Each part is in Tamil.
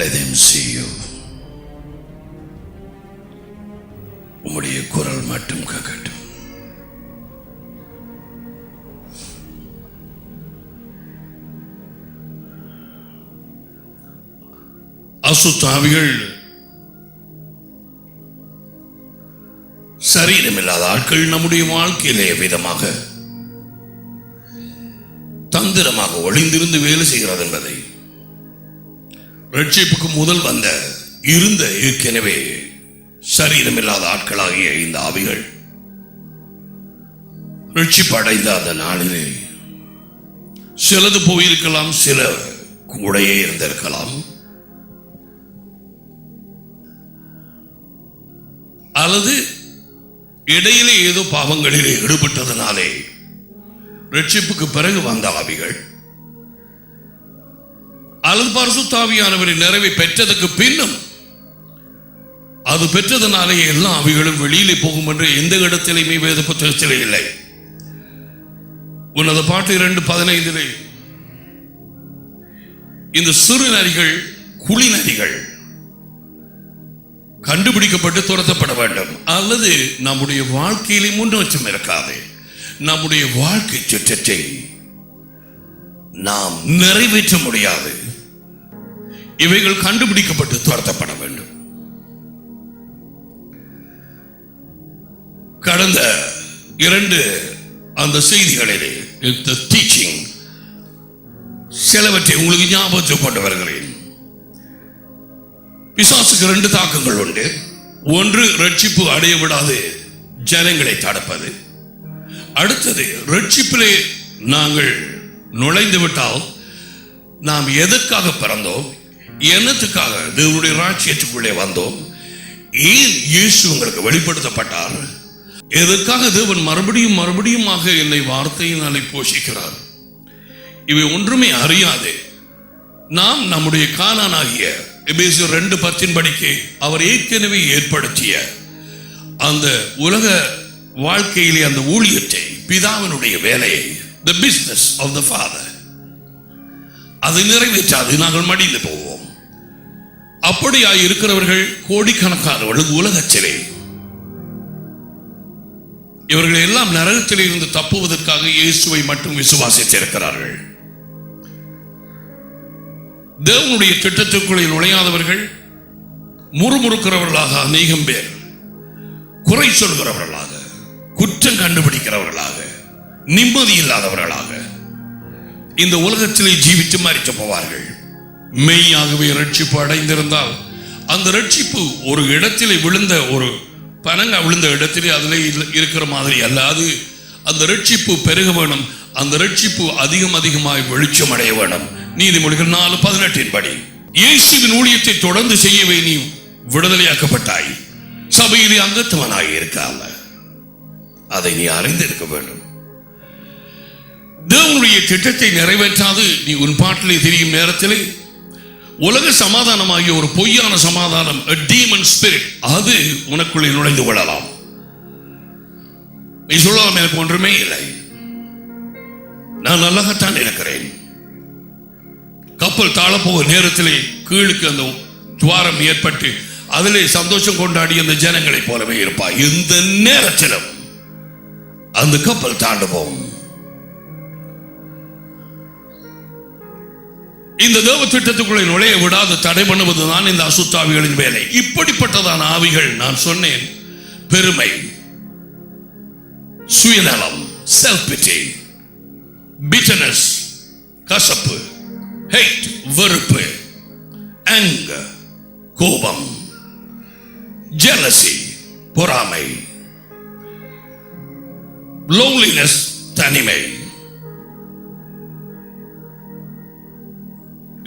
Let them see you. உம்முடைய குரல் மட்டும் கேட்கட்டும். அசுத்தாவிகள் சரீரமில்லாத ஆட்கள் நம்முடைய வாழ்க்கையிலே விதமாக தந்திரமாக ஒளிந்திருந்து வேலை செய்கிறது என்பதை ரட்சிப்புக்கு முதல் வந்த இருந்த ஏற்கனவே சரீரமில்லாத ஆட்களாகிய இந்த ஆவிகள் ரட்சிப்பு அடைந்த அந்த நாளிலே சிலது போயிருக்கலாம், சில கூடையே இருந்திருக்கலாம், அல்லது இடையிலே ஏதோ பாவங்களிலே ஈடுபட்டதனாலே ரட்சிப்புக்கு பிறகு வந்த ஆவிகள், அல்லது பரிசுத்த ஆவியானவரின் நிறைவை பெற்றதுக்கு பின்னும் அது பெற்றதனாலே எல்லா ஆவிகளும் வெளியிலே போகும் என்று எந்த இடத்திலுமே வேத புத்தகத்திலே இல்லை. உன்னத பாட்டு 2:15 இந்த சிறு நரிகள் குழி நரிகள் கண்டுபிடிக்கப்பட்டு துரத்தப்பட வேண்டும். அல்லது நம்முடைய வாழ்க்கையிலே முன்னேற்றம் இருக்காது. நம்முடைய வாழ்க்கை சுற்றத்தை நாம் நிறைவேற்ற முடியாது. இவைகள் கண்டுபிடிக்கப்பட்டு துரத்தப்பட வேண்டும். கடந்த 2 அந்த செய்திகளிலே டீச்சிங் சிலவற்றை உங்களுக்கு ஞாபகத்தை கொண்டு வருகிறேன். பிசாசுக்கு 2 தாக்கங்கள் உண்டு. ஒன்று, ரட்சிப்பு அடைய விடாது ஜனங்களை தடுப்பது. அடுத்தது, ரட்சிப்பிலே நாங்கள் நுழைந்து விட்டால் நாம் எதற்காக பிறந்தோம், என்னத்துக்காக தேவனுடைய ராஜ்யத்துக்குள்ளே வந்தோம், ஏன் இயேசு உங்களுக்கு வெளிப்படுத்தப்பட்டார், எதற்காக தேவன் மறுபடியும் மறுபடியுமாக என்னை வார்த்தையினாலே போஷிக்கிறார், இவை ஒன்றுமே அறியாது நாம் நம்முடைய கானானாகிய எபேசியர் 2:10 படிக்கு அவர் ஏற்கனவே ஏற்படுத்திய அந்த உலக வாழ்க்கையிலே அந்த ஊழியத்தை, பிதாவினுடைய வேலையை, the business of the father, அதை நிறைவேற்றாது நாங்கள் மடிந்து போவோம். அப்படியாய் இருக்கிறவர்கள் கோடிக்கணக்கானவர்கள் உலகத்திலே. இவர்கள் எல்லாம் நரகத்திலே இருந்து தப்புவதற்காக இயேசுவை மட்டும் விசுவாசித்திருக்கிறார்கள். தேவனுடைய திட்டத்திற்குள்ளே நுழையாதவர்கள், முறுமுறுக்கிறவர்களாக அநேகம் பேர், குறை சொல்கிறவர்களாக, குற்றம் கண்டுபிடிக்கிறவர்களாக, நிம்மதி இல்லாதவர்களாக இந்த உலகத்திலே ஜீவித்து மரித்து போவார்கள். மெய்யாகவே ரட்சிப்பு அடைந்திருந்தால் அந்த ரட்சிப்பு ஒரு இடத்திலே விழுந்த, ஒரு பனங்க விழுந்த இடத்திலே அதிலே இருக்கிற மாதிரி அல்லாது அந்த ரட்சிப்பு பெருக வேணும். அந்த ரட்சிப்பு அதிகமாய் வெளிச்சம் அடைய வேணும். நீதிமொழிகள் 4:18 படி இயேசுவின் ஊழியத்தை தொடர்ந்து செய்யவே நீ விடுதலையாக்கப்பட்டாய், சபையிலே அங்கத்துவனாய் இருக்காம அதை நீ அறிந்திருக்க வேண்டும். தேவனுடைய திட்டத்தை நிறைவேற்றாது நீ உன் பாட்டிலே தெரியும் நேரத்திலே உலக சமாதானமாகிய ஒரு பொய்யான சமாதானம், a demon spirit, அது உனக்குள்ளே நுழைந்து கொள்ளலாம். நீ சொல்லலாம், எனக்கு ஒன்றுமே இல்லை, நான் நல்லாகத்தான் இருக்கிறேன். கப்பல் தாழப்போக நேரத்திலே கீழுக்கு அந்த துவாரம் ஏற்பட்டு அதிலே சந்தோஷம் கொண்டாடி அந்த ஜனங்களை போலவே இருப்பாய். எந்த நேரத்திலும் அந்த கப்பல் தாண்டு போகும். இந்த தேவ திட்டத்துக்குள்ளே நுழைய விடாத தடை பண்ணுவதுதான் இந்த அசுத்தாவிகளின் வேலை. இப்படிப்பட்டதான ஆவிகள், நான் சொன்னேன், பெருமை, சுயநலம், செல்ஃப் பிட்டி, bitterness, கசப்பு, hate, வெறுப்பு, anger, கோபம், jealousy, பொறாமை, loneliness, தனிமை,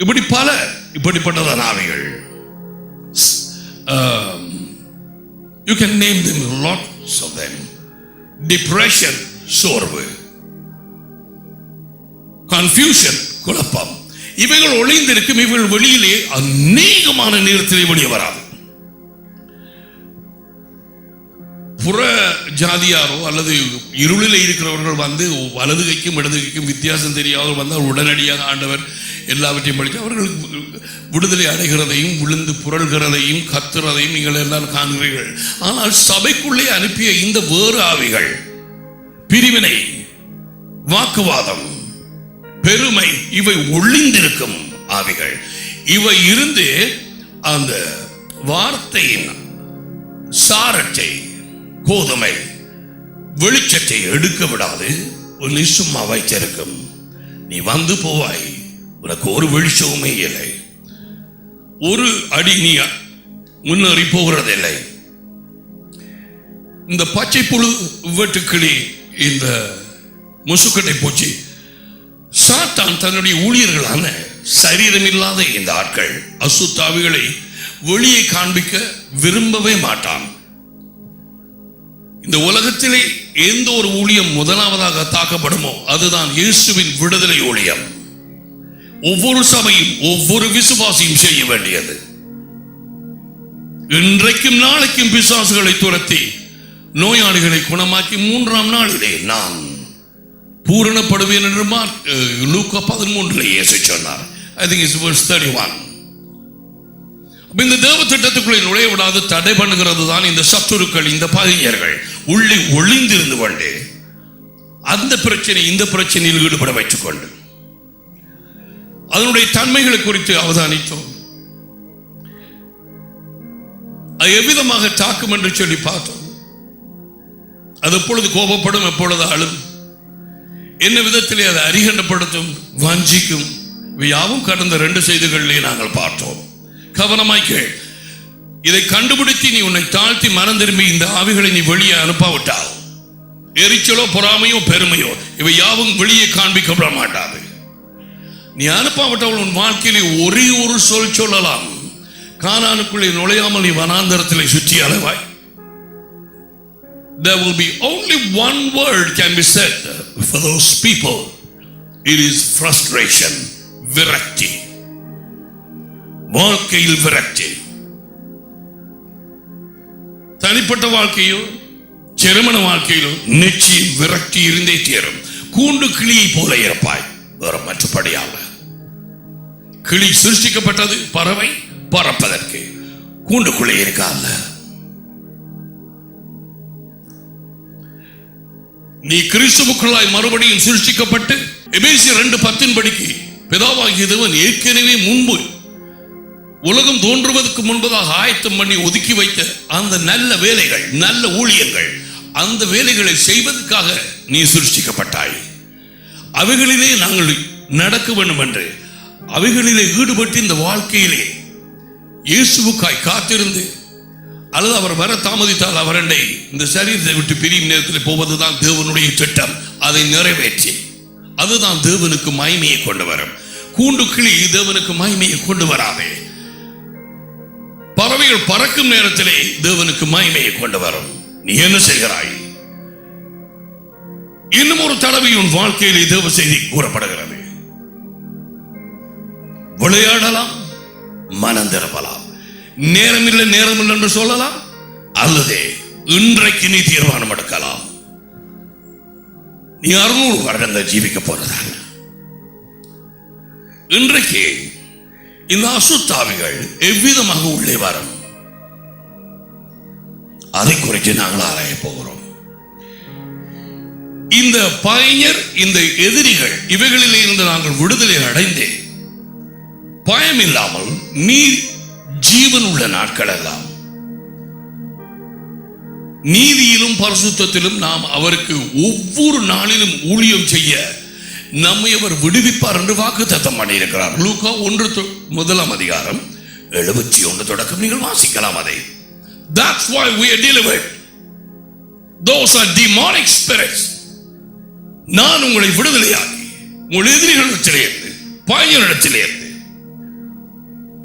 இப்படி பல இப்படிப்பட்டதான ஆவிகள். You can name them, lots of them. Depression, சோர்வு, confusion, குழப்பம், இவைகள் ஒளிந்திருக்கும். இவைகள் வெளியிலே அநேகமான நேரத்திலே வெளியே வராது. புற ஜாதியாரோ அல்லது இருளில் இருக்கிறவர்கள் வந்து வலது கைக்கும் இடது கைக்கும் வித்தியாசம் தெரியாதவர் வந்தால் உடனடியாக ஆண்டவர் எல்லாவற்றையும் படித்து அவர்கள் விடுதலை அடைகிறதையும் விழுந்து புரள்கிறதையும் கத்துறதையும் நீங்கள் எல்லாம் காண்கிறீர்கள். ஆனால் சபைக்குள்ளே அனுப்பிய இந்த வேறு ஆவிகள் பிரிவினை, வாக்குவாதம், பெருமை, இவை ஒளிந்திருக்கும் ஆவிகள். இவை இருந்து அந்த வார்த்தையின் சாரத்தை, கோதுமை வெளிச்சத்தை எடுக்க விடாது உன்னை சும்மா வைத்திருக்கும். நீ வந்து போவாய், உனக்கு ஒரு வெளிச்சமுமே இல்லை, ஒரு அடி நீ முன்னேறி போகிறதில்லை. இந்த பச்சை புழு, வெட்டுக்கிளி, இந்த முசுக்கட்டை பூச்சி, சாத்தான் தன்னுடைய ஊழியர்களான சரீரமில்லாத இந்த ஆட்கள் அசுத்தாவிகளை வெளியே காண்பிக்க விரும்பவே மாட்டான். இந்த உலகத்திலே எந்த ஒரு ஊழியம் முதலாவதாக தாக்கப்படுமோ அதுதான் இயேசுவின் விடுதலை ஊழியம். ஒவ்வொரு சபையும் ஒவ்வொரு விசுவாசியும் செய்ய வேண்டியது. இன்றைக்கும் நாளைக்கும் பிசாசுகளை துரத்தி நோயாளிகளை குணமாக்கி 3ஆம் நாளிலே நான் பூரணப்படுவேன் என்று லூக்கா 13 இயேசு சொன்னார். I think it's verse 31. இந்த தேவ திட்டத்துக்குள்ளே நுழைய விடாது தடை பண்ணுகிறது தான் இந்த சத்துருக்கள், இந்த பகைஞர்கள் உள்ளே ஒளிந்திருந்து கொண்டு அந்த பிரச்சனை இந்த பிரச்சனையில் ஈடுபட வைத்துக் கொண்டு அதனுடைய தன்மைகளை குறித்து அவதானித்தோம். அது எவ்விதமாக தாக்கும் என்று சொல்லி பார்த்தோம். அது எப்பொழுது கோபப்படும், எப்பொழுது அழும், என்ன விதத்திலே அதை அரிகண்டப்படுத்தும், வஞ்சிக்கும், யாவும் கடந்த 2 செய்திகளிலே நாங்கள் பார்த்தோம். கவனமாய் கேள். இதை கண்டுபிடித்து நீ உன்னை தாழ்த்தி மனம் திரும்பி இந்த ஆவிகளை நீ வெளியே அனுப்பாவிட்டால் எரிச்சலோ பொறாமையோ பெருமையோ இவை யாவும் வெளியே காண்பிக்கப்பட மாட்டாது. நீ அனுப்பாவிட்டால் உன் வாழ்க்கையிலே ஒரே ஒரு சொல் சொல்லலாம். கானானுக்குள்ளே நுழையாமல் நீ வனாந்தரத்திலே சுற்றி அலைவாய். There will be only one word can be said for those people. It is frustration, விரக்தி. வாழ்க்கையில் விரக்தி. தனிப்பட்ட வாழ்க்கையோ திருமண வாழ்க்கையிலோ நிச்சயம் விரக்தி இருந்தே தீரும். கூண்டு கிளியை போல இருப்பாய், வேற மற்றபடியாக. கிளி சிருஷ்டிக்கப்பட்டது பறவை பறப்பதற்கு, கூண்டுக்குள்ளே இருக்கால. நீ கிறிஸ்துவுக்குள்ளாய் மறுபடியும் சிருஷ்டிக்கப்பட்டு எபேசியர் 2:10 படிக்கு பிதாவாகிய தேவன் ஏற்கனவே முன்பு உலகம் தோன்றுவதற்கு முன்பதாக ஆயத்தம் பண்ணி ஒதுக்கி வைத்த அந்த நல்ல வேலைகள், நல்ல ஊழியங்கள், அந்த வேலைகளை செய்வதற்காக நீ சிருஷ்டிக்கப்பட்டாய். அவைகளிலே நாங்கள் நடக்க வேண்டும் என்று அவைகளிலே ஈடுபட்டு இந்த வாழ்க்கையிலே இயேசுவுக்காய் காத்திருந்து அல்லது அவர் வர தாமதித்தால் அவரண்டை இந்த சரீரத்தை விட்டு பிரியும் நேரத்தில் போவதுதான் தேவனுடைய திட்டம். அதை நிறைவேற்றி அதுதான் தேவனுக்கு மகிமையை கொண்டு வரும். கூண்டு கிளி தேவனுக்கு மகிமையை கொண்டு வராதே. பறவைகள் பறக்கும் நேரத்திலே தேவனுக்கு மகிமையை கொண்டு வரும். நீ என்ன செய்கிறாய்? இன்னும் ஒரு தடவை உன் வாழ்க்கையிலே தேவ செய்தி கூறப்படுகிறது. விளையாடலாம், மனம் திரும்பலாம், நேரமில்லை நேரமில்லை என்று சொல்லலாம், அல்லது இன்றைக்கு நீ தீர்மானம் எடுக்கலாம். நீ 600 வருடங்கள் ஜீவிக்க போறதாக. இன்றைக்கு இந்த அசுத்தாவிகள் எவ்விதமாக உள்ளே வரும் அதை குறித்து நாங்கள் ஆராய போகிறோம். இந்த பகைஞர், இந்த எதிரிகள், இவைகளில் இருந்து நாங்கள் விடுதலை அடைந்தே பயம் இல்லாமல் நீ ஜீவன் உள்ள நாட்கள் எல்லாம் நீதியிலும் பரிசுத்தத்திலும் நாம் அவருக்கு ஒவ்வொரு நாளிலும் ஊழியம் செய்ய நம்மை அவர் விடுவிப்பார் என்று வாக்குத்தத்தம் பண்ணியிருக்கிறார். லூக்கா 1:1 தொடக்கம் நீங்கள் வாசிக்கலாம் அதை. That's why we are delivered. Those are demonic spirits. நான் உங்களை விடுதலையாக்கி உங்கள் எதிரிகளிடத்திலிருந்து, பகைஞரிடத்திலிருந்து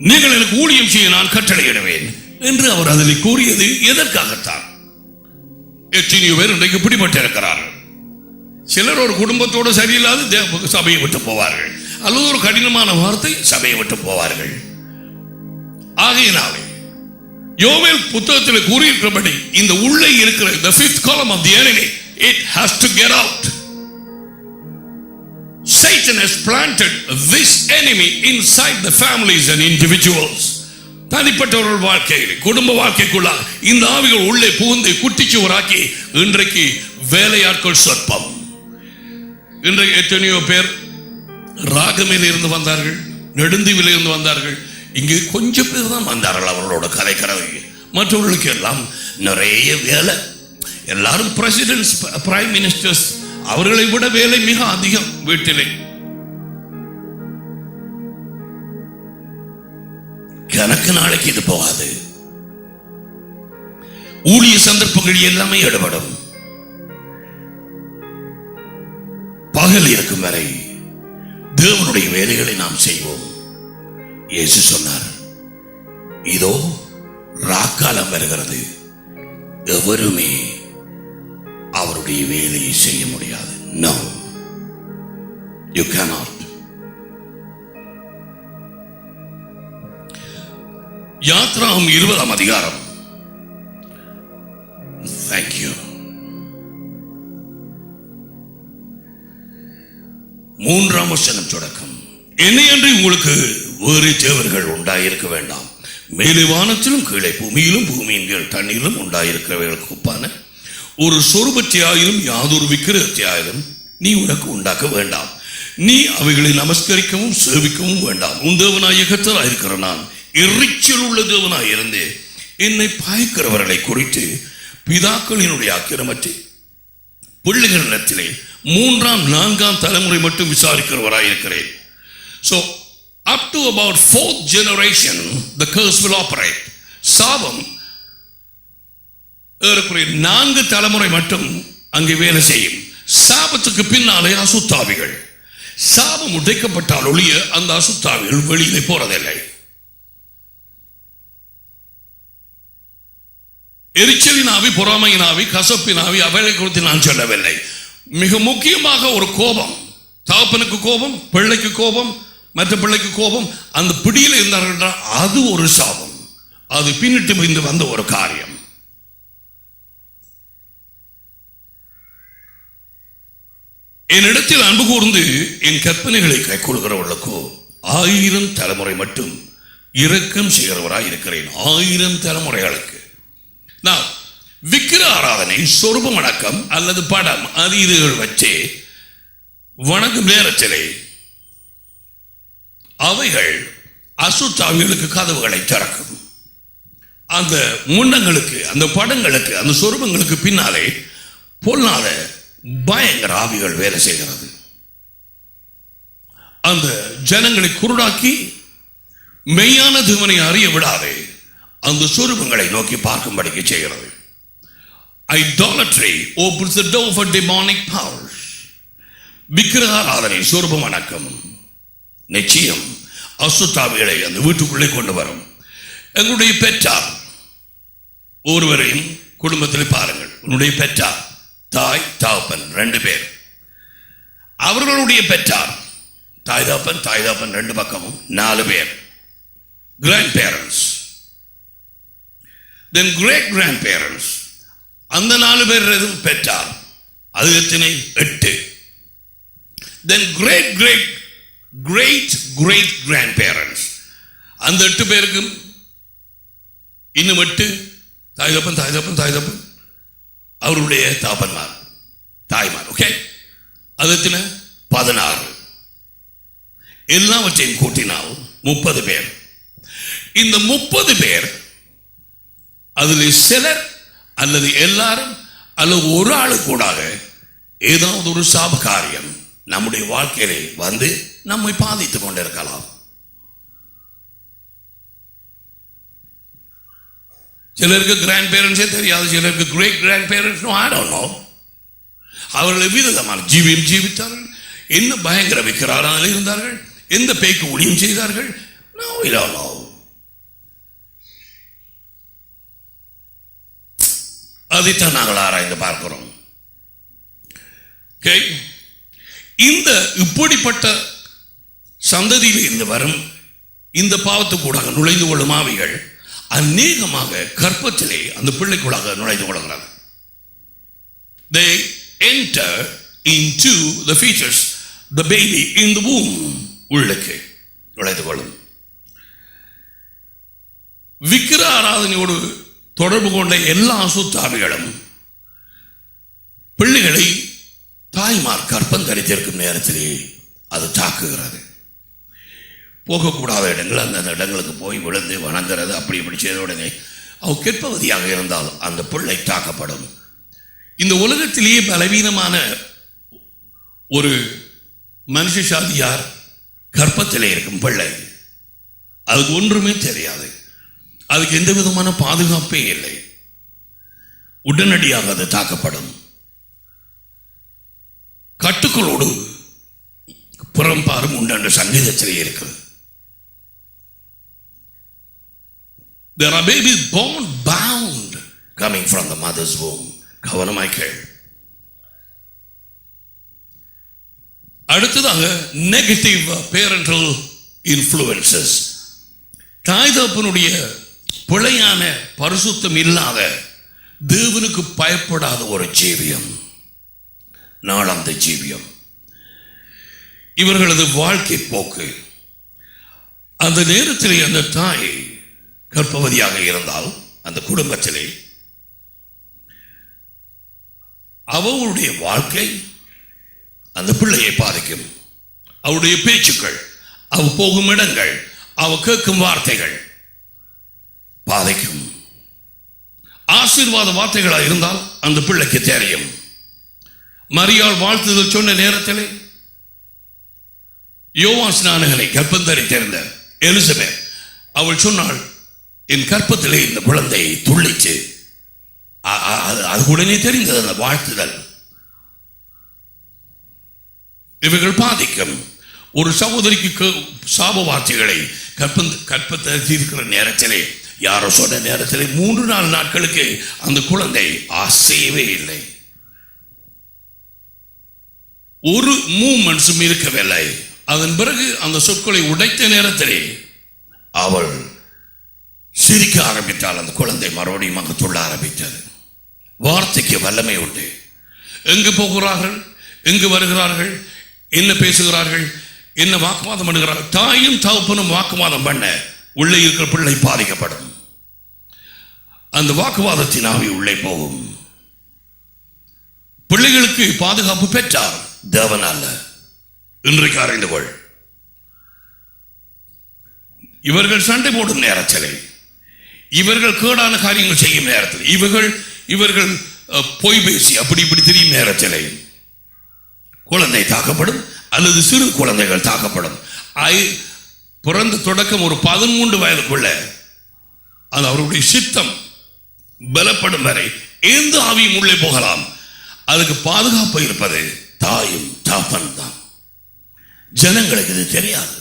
நீங்கள் எனக்கு ஊழியம் செய்ய நான் கட்டளையிடுவேன் என்று அவர் அதில் கூறியது எதற்காகத்தான்? எத்தனையோ பேர் இன்றைக்கு பிடிபட்டிருக்கிறார்கள். சிலர் ஒரு குடும்பத்தோடு சரியில்லாத சபையை விட்டு போவார்கள், அல்லது ஒரு கடினமான வார்த்தை சபையை விட்டு போவார்கள். ஆகையினாலே யோவேல் புத்தகத்தில் கூறியிருக்கிறபடி இந்த உள்ளே இருக்கிற the fifth column of the enemy, it has to get out. Satan has planted this enemy inside the families and individuals. தனிப்பட்டவர்கள் வாழ்க்கையில், குடும்ப வாழ்க்கைக்குள்ள இந்த ஆவிகள் உள்ளே புகுந்து குட்டிச்சுவராக்கி இன்றைக்கு வேலையாட்கள் சொற்பம். இன்றைக்கு எத்தனையோ பேர் ராகமையில் இருந்து வந்தார்கள், நெடுந்தீவில் இருந்து வந்தார்கள். இங்கு கொஞ்சம் பேர் தான் வந்தார்கள் அவர்களோட கதைக்கிறவங்க. மற்றவர்களுக்கு எல்லாம் நிறைய வேலை. எல்லாரும் பிரசிடென்ட்ஸ், பிரைம் மினிஸ்டர்ஸ், அவர்களை விட வேலை மிக அதிகம் வீட்டிலே. கணக்கு நாளைக்கு இது போகாது. ஊழிய சந்தர்ப்பங்கள் எல்லாமே ஈடுபடும். பகல் இருக்கும் வரை தேவனுடைய வேலைகளை நாம் செய்வோம். இயேசு சொன்னார், இதோ ராக்காலம் வருகிறது, எவருமே அவருடைய வேலையை செய்ய முடியாது. No, you cannot. யாத்ராகம் 20ஆம் அதிகாரம். Thank you. 3ஆம் வசனம் தொடக்கம். என்னையன்றி உங்களுக்கு வேறு தேவர்கள் உண்டாயிருக்க வேண்டாம். மேலே வானத்திலும் கீழே பூமியிலும் பூமியின் கீழ் தண்ணீரிலும் உண்டாயிருக்கிறவர்களுக்கு ஒப்பான ஒரு சொரூபத்தையாயிலும் யாதொரு விக்கிரகத்தையாயிலும் நீ உனக்கு உண்டாக்க வேண்டாம். நீ அவைகளை நமஸ்கரிக்கவும் சேவிக்கவும் வேண்டாம். உன் தேவனாகிய கர்த்தராயிருக்கிற நான் எரிச்சல் உள்ள தேவனாய் இருந்து என்னை பயக்கிறவர்களை குறித்து பிதாக்களினுடைய அக்கிரமத்தை பிள்ளைகளிடத்திலே 3ஆம் 4ஆம் தலைமுறை மட்டும் விசாரிக்கிறவராயிருக்கிறேன். So up to about 4th generation the curse will operate. சாபம் ஏறக்குறைய 4 தலைமுறை மட்டும் அங்கே வேலை செய்யும். சாபத்துக்கு பின்னாலே அசுத்தாவிகள். சாபம் உடைக்கப்பட்டால் ஒழிய அந்த அசுத்தாவிகள் வெளியிலே போறதில்லை. எரிச்சலின் ஆவி, பொறாமையின் ஆவி, கசப்பின் ஆவி, அவைகளை குறித்து நான் சொல்லவில்லை. மிக முக்கியமாக ஒரு கோபம், தகப்பனுக்கு கோபம், பிள்ளைக்கு கோபம், மற்ற பிள்ளைக்கு கோபம், அந்த பிடியில் இருந்தார்கள். அது ஒரு சாபம். அது பின்னிட்டு வந்த ஒரு காரியம். என்னிடத்தில் அன்பு கூர்ந்து என் கற்பனைகளை கைக்கொள்கிறவர்களுக்கோ 1000 தலைமுறை மட்டும் இரக்கம் செய்கிறவராய் இருக்கிறேன். 1000 தலைமுறைகளுக்கு. நான் விக்கிர ஆராதனை, சொரூபம் அடக்கம் அல்லது படம், அது இதுகள் வச்சு வணங்கும் நேரத்திலே அவைகள் அசுத்தாவிகளுக்கு கதவுகளை திறக்கும். அந்த முன்னங்களுக்கு, அந்த படங்களுக்கு, அந்த சொரூபங்களுக்கு பின்னாலே பொல்லாத பயங்கர ஆவிகள் வேலை செய்கிறது. அந்த ஜனங்களை குருடாக்கி மெய்யான தேவனை அறிய விடாதே அந்த சொரூபங்களை நோக்கி பார்க்கும்படிக்கு செய்கிறது. Idolatry opens the door for demonic powers. விக்கிரகாராதனை, சொரூபம் அடக்கம் நிச்சயம் அசுத்தாவிகளை அந்த வீட்டுக்குள்ளே கொண்டு வரும். எங்களுடைய பெற்றார் ஒருவரையும் குடும்பத்தில் பாருங்கள். உன்னுடைய பெற்றார், தாய் தகப்பன் 2 பேர், அவர்களுடைய பெற்றார், தாய் தகப்பன் 2 பக்கமும் 4 பேர், grand parents, then great grandparents, அந்த 4 பேர் பெற்றார், அது எத்தனை? 8. then great great great great grandparents, அந்த 8 பேருக்கும் இன்னும் 8 தாய் தகப்பன் அவருடைய தாப்பன்மார், தாய்மார். ஓகே, அது எத்தனை? 16. எல்லாவற்றையும் கூட்டினால் 30 பேர். இந்த 30 பேர் அதில் சிலர் அல்லது எல்லாரும் அல்லது ஒரு ஆளு கூடாக ஏதாவது ஒரு சாப காரியம் நம்முடைய வாழ்க்கையிலே வந்து நம்மை பாதித்துக் கொண்டிருக்கலாம். சிலருக்கு கிராண்ட் பேரண்ட்ஸே தெரியாது, சிலருக்கு great grand parents, I don't know. அவர்கள் விதமான ஜீவியம் ஜீவித்தார்கள், என்ன பயங்கர விக்கிரகாராதனையில் இருந்தார்கள், எந்த பேய்க்கு ஊழியம் செய்தார்கள், no, we don't know. அதைத்தான் நாங்கள் ஆராய்ந்து பார்க்கிறோம். இந்த இப்படிப்பட்ட சந்ததியில் இருந்து வரும் இந்த பாவத்துக்கூடாக நுழைந்து கொள்ளும் ஆவிகள் அநேகமாக கர்ப்பத்திலே அந்த பிள்ளைக்குள்ளாக நுழைந்து கொள்கிறார்கள். They enter into the fetus, the baby in the womb. உள்ளுக்கு நுழைந்து கொள்ளும். விக்கிர ஆராதனையோடு தொடர்பு கொண்ட எல்லா அசுத்தாவிகளும் பிள்ளைகளை தாய்மார் கற்பம் தரித்திருக்கும் நேரத்திலே அது தாக்குகிறது. போகக்கூடாத இடங்கள் அந்த இடங்களுக்கு போய் விழுந்து வணங்குறது அப்படி இப்படி செய்த உடனே அவ கெற்பவதியாக இருந்தால் அந்த பிள்ளை தாக்கப்படும். இந்த உலகத்திலேயே பலவீனமான ஒரு மனுஷ சாதியார் கற்பத்திலே இருக்கும் பிள்ளை. அதுக்கு ஒன்றுமே தெரியாது, அதுக்கு எந்த விதமான பாதுகாப்பே இல்லை. உடனடியாக அது தாக்கப்படும். கட்டுக்களோடு புறம்பாரும் உண்டு என்ற சங்கீதத்திலே இருக்கிறது. There are babies born bound coming from the mother's womb. கவனமாய் கேள். அடுத்ததாக நெகட்டிவ் பேரண்டல் இன்ஃப்ளூயன்சஸ். தாய் தகப்பனுடைய பிழையான பரிசுத்தம் இல்லாத தேவனுக்கு பயப்படாத ஒரு ஜீவியம், நாளாந்த ஜீவியம், இவர்களது வாழ்க்கை போக்கு. அந்த நேரத்திலே அந்த தாய் கர்ப்பவதியாக இருந்தால் அந்த குடும்பத்திலே அவளுடைய வாழ்க்கை அந்த பிள்ளையை பாதிக்கும். அவருடைய பேச்சுக்கள், அவ போகும் இடங்கள், அவ கேட்கும் வார்த்தைகள் பாதிக்கும். ஆசீர்வாத வார்த்தைகளாக இருந்தால் அந்த பிள்ளைக்கு தெரியும். மரியாள் வாழ்த்துதல் சொன்ன நேரத்திலே யோவான் ஸ்நானகனை கர்ப்பம் தரித்திருந்த எலிசபெத் அவள் சொன்னாள், என் கற்பத்திலே இந்த குழந்தை துள்ளிச்சு. அது உடனே தெரிந்தது அந்த வாழ்த்துதல். இவர்கள் பாதிக்கும். ஒரு சகோதரிக்கு சாப வார்த்தைகளை கற்பத்தை இருக்கிற நேரத்திலே யாரோ சொன்ன நேரத்திலே 3-4 நாட்களுக்கு அந்த குழந்தை அசையவே இல்லை, ஒரு மூமெண்ட்ஸும் இருக்கவில்லை. அதன் பிறகு அந்த சொற்களை உடைத்த நேரத்திலே அவள் சிரிக்க ஆரம்பித்தால் அந்த குழந்தை மறுபடியும் அங்கு துள்ள ஆரம்பித்தது. வார்த்தைக்கு வல்லமை உண்டு. எங்கு போகிறார்கள், எங்கு வருகிறார்கள், என்ன பேசுகிறார்கள், என்ன வாக்குவாதம் பண்ணுகிறார்கள். தாயும் தகப்பனும் வாக்குவாதம் பண்ண உள்ளே இருக்கிற பிள்ளை பாதிக்கப்படும். அந்த வாக்குவாதத்தின் ஆவி உள்ளே போகும். பிள்ளைகளுக்கு பாதுகாப்பு பெற்றார் தேவன் அல்ல. இன்றைக்கு அறிந்து கொள். இவர்கள் சண்டை போடும் நேரத்திலே, இவர்கள் கேடான காரியங்கள் செய்யும் நேரத்தில், இவர்கள் பொய் பேசி அப்படி இப்படி தெரியும் நேரத்திலே குழந்தை தாக்கப்படும் அல்லது சிறு குழந்தைகள் தாக்கப்படும். பிறந்த தொடக்கம் ஒரு 13 வயதுக்குள்ள அது அவருடைய சித்தம் பலப்படும் வரை எந்த ஆவியும் உள்ளே போகலாம். அதுக்கு பாதுகாப்பு இருப்பது தாயும் தாப்பன் தான். ஜனங்களுக்கு இது தெரியாது.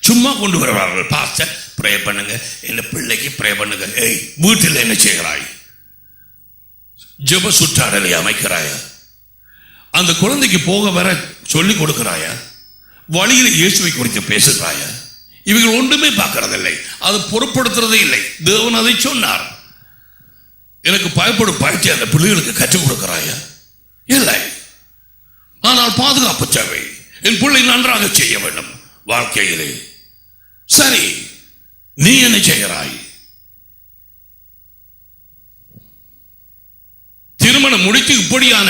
சும்மா கொண்டு வருவார்கள். பாஸ்டர் ப்ரே பண்ணுங்க, என்ன பிள்ளைக்கு ப்ரே பண்ணுங்க. ஏய், வீட்டில் என்ன செய்கிறாய்? ஜெப சுற்றாடலை அமைக்கிறாயா? அந்த குழந்தைக்கு போக வர சொல்லிக் கொடுக்கிறாயா? வழியில் இயேசுவை குறித்து பேசுகிறாயா? இவர்கள் ஒன்றுமே பார்க்கறதில்லை, அது பொருட்படுத்துறதே இல்லை. தேவன் அதை சொன்னார். எனக்கு பயப்படும் பயிற்சி அந்த பிள்ளைகளுக்கு கற்றுக் கொடுக்கிறாயா? இல்லை. ஆனால் பாதுகாப்பு தேவை. என் பிள்ளை நன்றாக செய்ய வேண்டும் வாழ்க்கையிலே. சரி, நீ என்ன செய்கிறாய்? திருமணம் முடித்து இப்படியான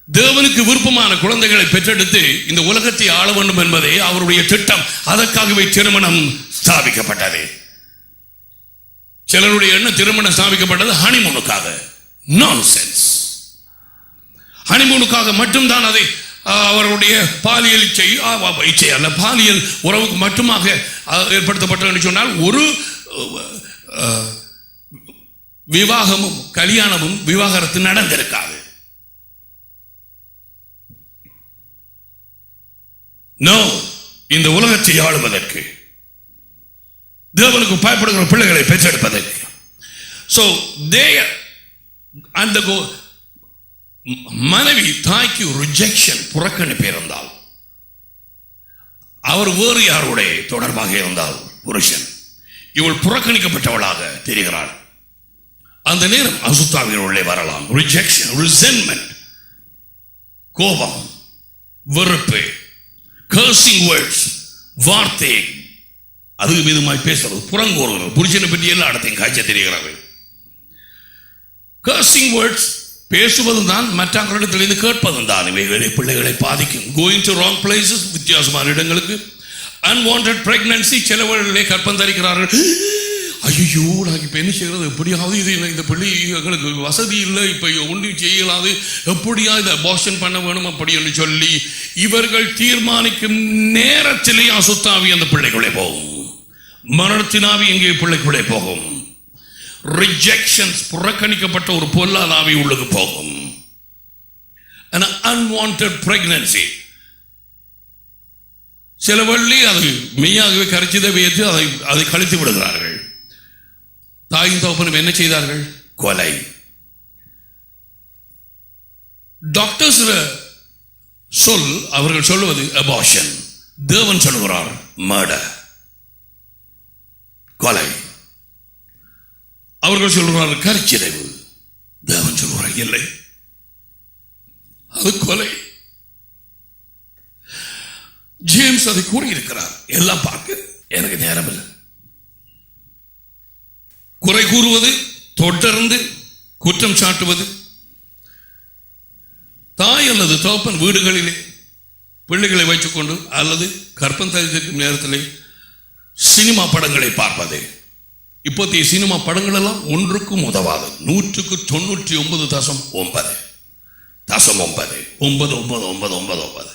தேவனுக்கு விருப்பமான குழந்தைகளை பெற்றெடுத்து இந்த உலகத்தை ஆள வேண்டும் என்பதே அவருடைய திட்டம். அதற்காகவே திருமணம் ஸ்தாபிக்கப்பட்டது. சிலருடைய எண்ணம் திருமணம் ஸ்தாபிக்கப்பட்டது ஹனிமூனுக்காக. நான்சென்ஸ். ஹனிமூனுக்காக மட்டும்தான் அதை அவருடைய பாலியல் இச்சை அல்ல, பாலியல் உறவுக்கு மட்டுமாக ஏற்படுத்தப்பட்டது என்று சொன்னால் ஒரு விவாகமும் கல்யாணமும் விவாகரத்து நடந்திருக்காது. நோ, இந்த உலகத்தை ஆளுவதற்கு, தேவனுக்கு பயப்படுகிற பிள்ளைகளை பெற்றெடுப்பதற்கு. So they undergo. மனைவி தாய்க்கு ரிஜெக்ஷன், புறக்கணிப்பு இருந்தால், அவர் வேறு யாருடைய தொடர்பாக இருந்தால் புருஷன், இவள் புறக்கணிக்கப்பட்டவளாக தெரிகிறாள். அந்த நேரம் அசுத்தாவின் உள்ளே வரலாம். ரிஜெக்ஷன், ரிசென்ட்மென்ட், கோபம், வெறுப்பு, கர்சிங் வேர்ட்ஸ், வார்த்தை அதுக்கு மீதுமாய் பேசுறது, புறங்கோறுகிறது, புருஷனை பற்றி எல்லா இடத்தையும் காய்ச்ச தெரிகிறது. கர்சிங் வேர்ட்ஸ் பேசுவதும் தான், மற்றவர்களிடத்திலிருந்து கேட்பதும் தான் இவைகளை பிள்ளைகளை பாதிக்கும். கோயிங் டு ராங் பிளேசஸ், வித்தியாசமான இடங்களுக்கு. அன்வான்ட் பிரெக்னன்சி, சிலவர்களை கற்பம் தரிக்கிறார்கள். ஐயோ நான் இப்போ என்ன செய்கிறது, எப்படியாவது இது இந்த பிள்ளை எங்களுக்கு வசதி இல்லை, இப்போ ஒன்றும் செய்யலாது, எப்படியா இதை அபார்ஷன் பண்ண வேணும் அப்படி என்று சொல்லி இவர்கள் தீர்மானிக்கும் நேரத்திலே அசுத்தாவி அந்த பிள்ளைக்குள்ளே போகும். மரணத்தினாவி எங்கே பிள்ளைக்குள்ளே போகும். ரிஜெக்ஷன்ஸ், புறக்கணிக்கப்பட்ட ஒரு பொல்லாதாவி உள்ளுக்கு போகும். அன்வான்ட் பிரெக்னன்சி, சில வள்ளி அது மெய்யாகவே கரைச்சிதை வைத்து அதை கழித்து விடுகிறார்கள். தாயும் தகப்பனும் என்ன செய்தார்கள்? கொலை. டாக்டர்ஸ் சொல், அவர்கள் சொல்லுவது அபார்ஷன். தேவன் சொல்லுகிறார் மர்டர், கொலை. அவர்கள் சொல்கிறார்கள் கருச்சிதைவு. தேவன் சொல்கிறார் இல்லை, அது கொலை. ஜேம்ஸ் அதை கூறியிருக்கிறார். எல்லாம் பார்க்க எனக்கு நேரம் இல்லை. குறை கூறுவது, தொடர்ந்து குற்றம் சாட்டுவது. தாய் அல்லது தகப்பன் வீடுகளிலே பிள்ளைகளை வைத்துக் கொண்டு அல்லது கற்பம் தரித்திருக்கும் நேரத்திலே சினிமா படங்களை பார்ப்பது. இப்போதைய சினிமா படங்கள் எல்லாம் ஒன்றுக்கும் உதவாது. 199.9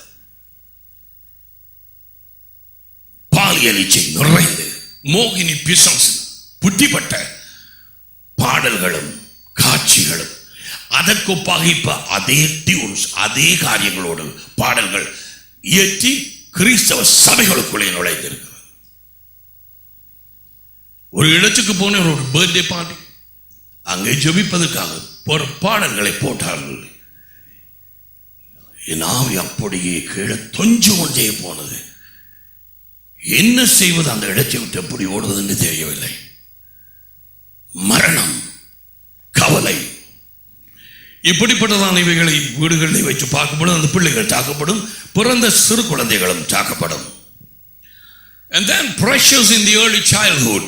பாலியல் இச்சை நிறைந்து மோகினி பிசாசு புட்டிப்பட்ட பாடல்களும் காட்சிகளும், அதற்கொப்பாக இப்ப அதே டியூன்ஸ், அதே காரியங்களோடு பாடல்கள் இயற்றி கிறிஸ்தவ சபைகளுக்குள்ளே நுழைந்திருக்கிறது. ஒரு இடத்துக்கு போன ஒரு பர்த்டே பார்ட்டி, அங்கே ஜெபிப்பதற்காக ஒரு பாடல்களை போட்டார்கள். என் ஆவி அப்படியே கீழே தொஞ்சு கொண்டே போனது. என்ன செய்வது, அந்த இடத்தை விட்டு எப்படி ஓடுவது என்று தெரியவில்லை. மரணம், கவலை, இப்படிப்பட்டதான இவைகளை வீடுகளில் வைத்து பார்க்கப்படும். அந்த பிள்ளைகள் தாக்கப்படும், பிறந்த சிறு குழந்தைகளும் தாக்கப்படும். And then pressures in the early childhood.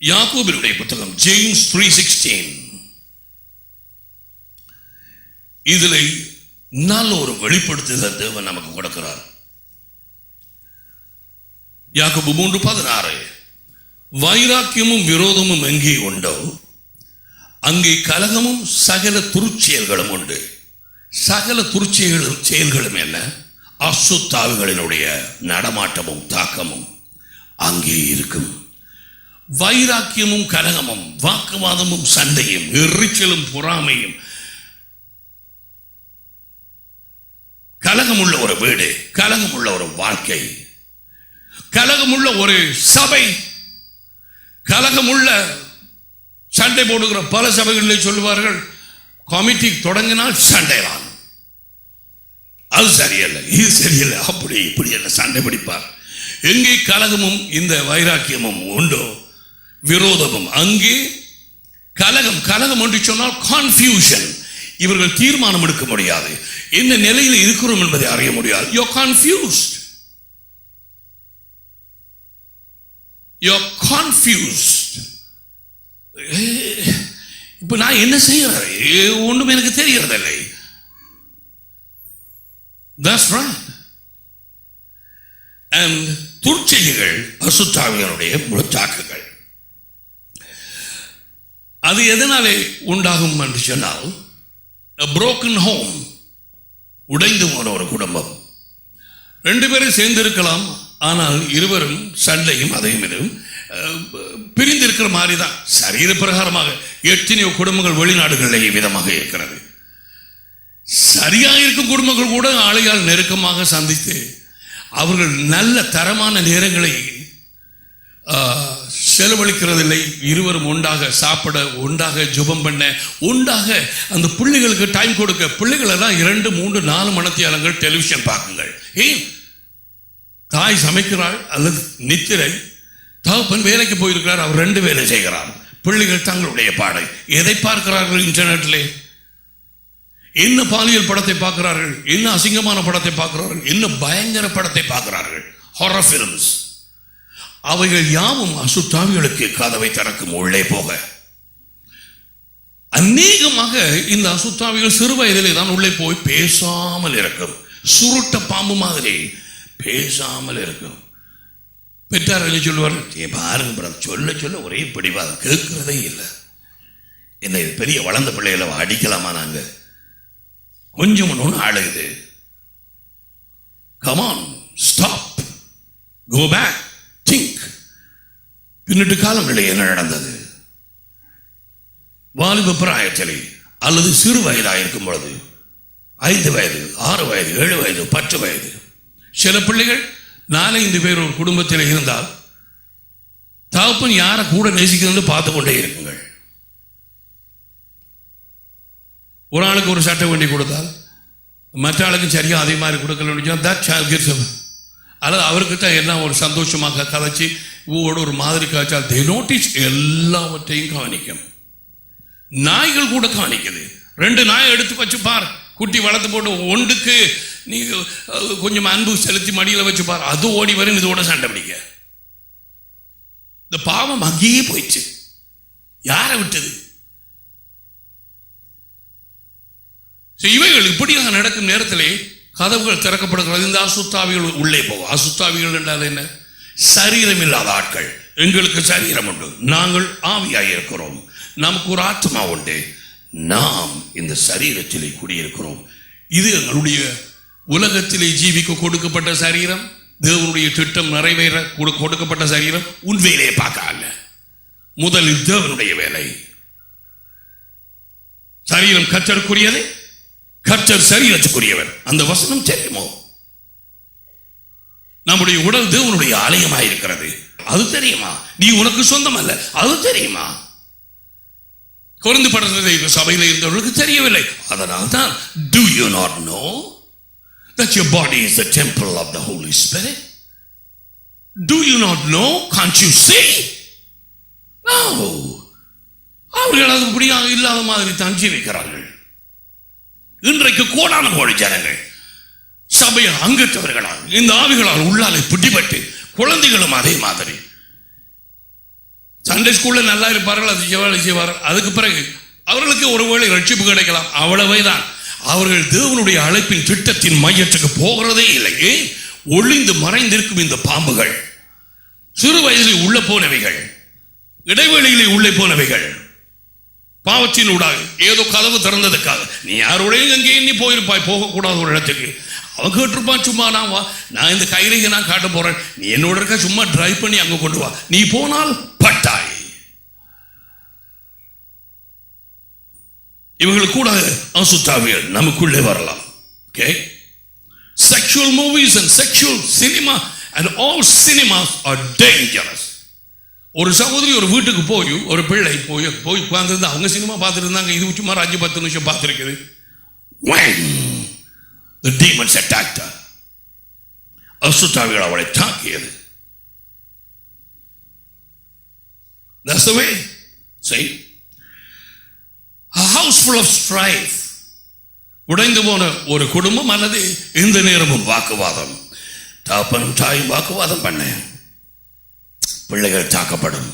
யாக்கோபினுடைய புத்தகம் ஜேம்ஸ் 3:16, இதில் நல்ல ஒரு வெளிப்படுத்துதல் தேவன் நமக்கு கொடுக்கிறார். யாக்கோபு 3:16, வைராக்கியமும் விரோதமும் எங்கே உண்டோ அங்கே கலகமும் சகல துருச்செயல்களும் உண்டு. சகல துருச்செயல்களும் என்ன? அசுத்தாவிகளினுடைய நடமாட்டமும் தாக்கமும் அங்கே இருக்கும். வைராக்கியமும் கலகமும், வாக்குவாதமும் சண்டையும், எரிச்சலும் பொறாமையும், கலகமுள்ள ஒரு வீடு, கலகமுள்ள ஒரு வாழ்க்கை, கலகமுள்ள ஒரு சபை, கலகமுள்ள சண்டை போடுகிற பல சபைகளில் சொல்லுவார்கள், கமிட்டி தொடங்கினால் சண்டை தான், அது சரியல்ல, இது சரியல்ல, அப்படி இப்படி என்ன சண்டை பிடிப்பார். எங்கே கலகமும் இந்த வைராக்கியமும் உண்டோ, விரோதமும் அங்கே கலகம். கலகம் என்று சொன்னால் கன்ஃபியூஷன். இவர்கள் தீர்மானம் எடுக்க முடியாது, என்ன நிலையில் இருக்கிறோம் என்பதை அறிய முடியாது. You are confused, you are confused. இப்ப நான் என்ன செய்யறேன், ஒன்றும் எனக்கு தெரியறதில்லை. That's right. And துர்ச்செய்கள் அசுத்தாவிகளுடைய முழத்தாக்குகள். அது எதனாலே உண்டாகும் என்று சொன்னால், a broken home, உடைந்து போன ஒரு குடும்பம். ரெண்டு பேரும் சேர்ந்திருக்கலாம், ஆனால் இருவரும் சண்டையும் அதையும் இதுவும் பிரிந்திருக்கிற மாதிரி தான். சரீர பிரகாரமாக எத்தனையோ குடும்பங்கள் வெளிநாடுகளில் விதமாக இருக்கிறது. சரியாக இருக்கும் குடும்பங்கள் கூட ஆளையால் நெருக்கமாக சந்தித்து அவர்கள் நல்ல தரமான நேரங்களை செலவழிக்கிறதில்லை. இருவரும் ஒன்றாக சாப்பிட, ஒன்றாக ஜெபம் பண்ண, ஒன்றாக அந்த பிள்ளைகளுக்கு டைம் கொடுக்க. பிள்ளைகள் எல்லாம் 2, 3, 4 மணித்தியாலங்கள் டெலிவிஷன் பார்க்குங்கள். ஏன் தாய் சமைக்கிறாள் அல்லது நித்திரை, தகப்பன் வேலைக்கு போயிருக்கிறார், அவர் 2 வேலை செய்கிறார். பிள்ளைகள் தங்களுடைய பாடை எதை பார்க்கிறார்கள்? இன்டர்நெட்டிலே என்ன பாலியல் படத்தை பார்க்கிறார்கள், என்ன அசிங்கமான படத்தை பார்க்கிறார்கள், என்ன பயங்கர படத்தை பார்க்கிறார்கள், ஹாரர் ஃபிலிம்ஸ். அவைகள் யாவும் அசுத்தாவிகளுக்கு கதவை திறக்கும் உள்ளே போக. அநேகமாக இந்த அசுத்தாவிகள் சிறு வயதிலே தான் உள்ளே போய் பேசாமல் இருக்கும். சுருட்ட பாம்பு மாதிரி பேசாமல் இருக்கும். பெற்றார் என்ன சொல்லுவார்? பாருங்க சொல்ல சொல்ல ஒரே பிடிவாதம், கேட்கிறதே இல்லை. என்ன இது பெரிய வளர்ந்த பிள்ளைகளை அடிக்கலாமா? நாங்க கொஞ்சம் ஒன்று ஆளுகுது. Come on, stop, go back, think. பின்னிட்டு காலங்களில் என்ன நடந்தது? வாலிப பிராயத்திலே அல்லது சிறு வயதாக இருக்கும் பொழுது 5 வயது, 6 வயது, 7 வயது, 10 வயது. சில பிள்ளைகள் 4-5 பேர் ஒரு குடும்பத்தில் இருந்தால் தகப்பன் யாரை கூட நேசிக்கிறது பார்த்து கொண்டே இருக்குங்கள். ஒரு ஆளுக்கு ஒரு சட்டை வண்டி கொடுத்தால் மற்ற ஆளுக்கு சரியா அதே மாதிரி கொடுக்கல. அல்லது அவருக்கு தான் எல்லாம் ஒரு சந்தோஷமாக கதைச்சி ஒரு மாதிரி காய்ச்சால் தே நோட்டீஸ் எல்லாவற்றையும் கவனிக்கும். நாய்கள் கூட கவனிக்குது. 2 நாயை எடுத்து வச்சு பார், குட்டி வளர்த்து போட்டு ஒன்றுக்கு நீ கொஞ்சம் அன்பு செலுத்தி மடியில் வச்சு பார், அது ஓடி வரும் இதோட சண்டை பிடிக்க. இந்த பாவம் அங்கேயே போயிடுச்சு. யாரை விட்டது? இவைகள் இப்படியாக நடக்கும் நேரத்திலே கதவுகள் திறக்கப்படுகிறது. இந்த அசுத்தாவிகள் உள்ளே போகும். அசுத்தாவிகள் என்றால் என்ன? சரீரம் இல்லாத ஆட்கள். எங்களுக்கு சரீரம் உண்டு, நாங்கள் ஆவியாய் இருக்கிறோம், நமக்கு ஒரு ஆத்மா உண்டு, நாம் இந்த சரீரத்திலே குடியிருக்கிறோம். இது எங்களுடைய உலகத்திலே ஜீவிக்க கொடுக்கப்பட்ட சரீரம், தேவனுடைய திட்டம் நிறைவேற கொடுக்கப்பட்ட சரீரம். உன் வேலையை பார்க்கல, முதலில் தேவனுடைய வேலை. சரீரம் கர்த்தருக்குரியது, கர்த்தர் சரீரத்துக்குரியவர். அந்த வசனம் தெரியுமோ? நம்முடைய உடல் தேவனுடைய ஆலயமாக இருக்கிறது, அது தெரியுமா? நீ உனக்கு சொந்தம் அல்ல, அது தெரியுமா? கொரிந்து பட்டணத்திலே சபையில் இருந்தவர்களுக்கு தெரியவில்லை. அதனால் தான் do you not know that your body is the temple of the Holy Spirit? Do you not know? Can't you see? No. அவர்கள் அது இப்படியாக இல்லாத மாதிரி தான் ஜீவிக்கிறார்கள். இன்றைக்கு கோடான கோடி ஜனங்கள் சபையை அங்கத்தவர்களால் இந்த ஆவிகளால் உள்ளாலே பிடிபட்டு, குழந்தைகளும் அதே மாதிரி சண்டே ஸ்கூல்ல நல்லா இருப்பார்கள், அது செய்வார்கள். அதுக்கு பிறகு அவர்களுக்கு ஒருவேளை ரட்சிப்பு கிடைக்கலாம், அவ்வளவே தான். அவர்கள் தேவனுடைய அழைப்பின் திட்டத்தின் மையத்துக்கு போகிறதே இல்லை. ஒளிந்து மறைந்திருக்கும் இந்த பாம்புகள் சிறு வயதில் உள்ள போனவைகள், இடைவெளியிலே உள்ளே போனவைகள், பாவத்தின் ஊடாக ஏதோ கதவு திறந்ததுக்காக நீ யாரோடையும் அங்கே நீ போயிருப்பாய், போகக்கூடாத ஒரு இடத்துக்கு. அவன் கேட்டிருப்பான், சும்மா நான் இந்த கைரேகை நான் காட்ட போறேன், நீ என்னோட இருக்க சும்மா டிரைவ் பண்ணி அங்க கொண்டு வா, நீ போனால் பட்டாய். இவங்களுக்கு கூட அசுத்தாவியல் நமக்குள்ளே வரலாம். Okay? Sexual movies and sexual cinema and all cinemas are dangerous. ஒரு சகோதரி ஒரு வீட்டுக்கு போய் ஒரு பிள்ளை போய் உட்கார்ந்து அவங்க சினிமா பார்த்துட்டு இருந்தாங்க. இது சுமார் 5-10 நிமிஷம் பார்த்துருக்குது. The demons attacked her. அசுத்தாவிகள் அவளை தாக்கியது. That's the way. See? A house full of strife. உடைந்து போன ஒரு குடும்பம் அல்லது இந்த நேரமும் வாக்குவாதம். தகப்பனும் தாயும் வாக்குவாதம் பண்ண பிள்ளைகள் தாக்கப்படும்.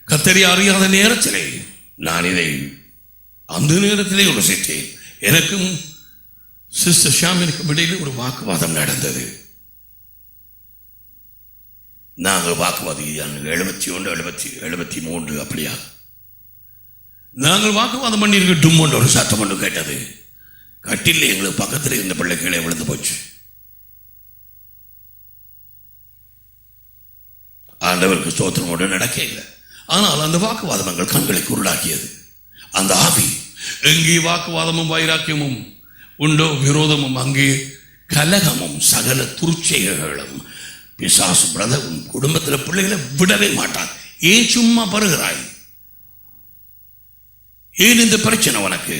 கர்த்தரை அறியாத நேரத்திலே நான் இதை அந்த நேரத்திலே யோசித்தேன். எனக்கும் சிஸ்டர் ஷாமினுக்கும் இடையிலே ஒரு வாக்குவாதம் நடந்தது. நாங்கள் வாக்குவாதி 71, 73 அப்படியா நாங்கள் வாக்குவாதம் பண்ணியிருக்க டும்மொன்று ஒரு சத்தம் ஒன்று கேட்டது. கட்டில் எங்களுக்கு பக்கத்தில் இருந்த பிள்ளை கீழே விழுந்து போச்சு. ஆண்டவருக்கு ஸ்தோத்திரம் ஒன்று நடக்கல. ஆனால் அந்த வாக்குவாதம் எங்கள் கண்களை குருடாக்கியது. அந்த ஆவி எங்கே வாக்குவாதமும் வைராக்கியமும் உண்டோ, விரோதமும் அங்கே கலகமும் சகல துர்ச்செயல்களும். பிசாசு பிரதவும் குடும்பத்தில் பிள்ளைகளை விடவே மாட்டான். ஏன் சும்மா பருகிறாய்? ஏன் இந்த பிரச்சனை உனக்கு?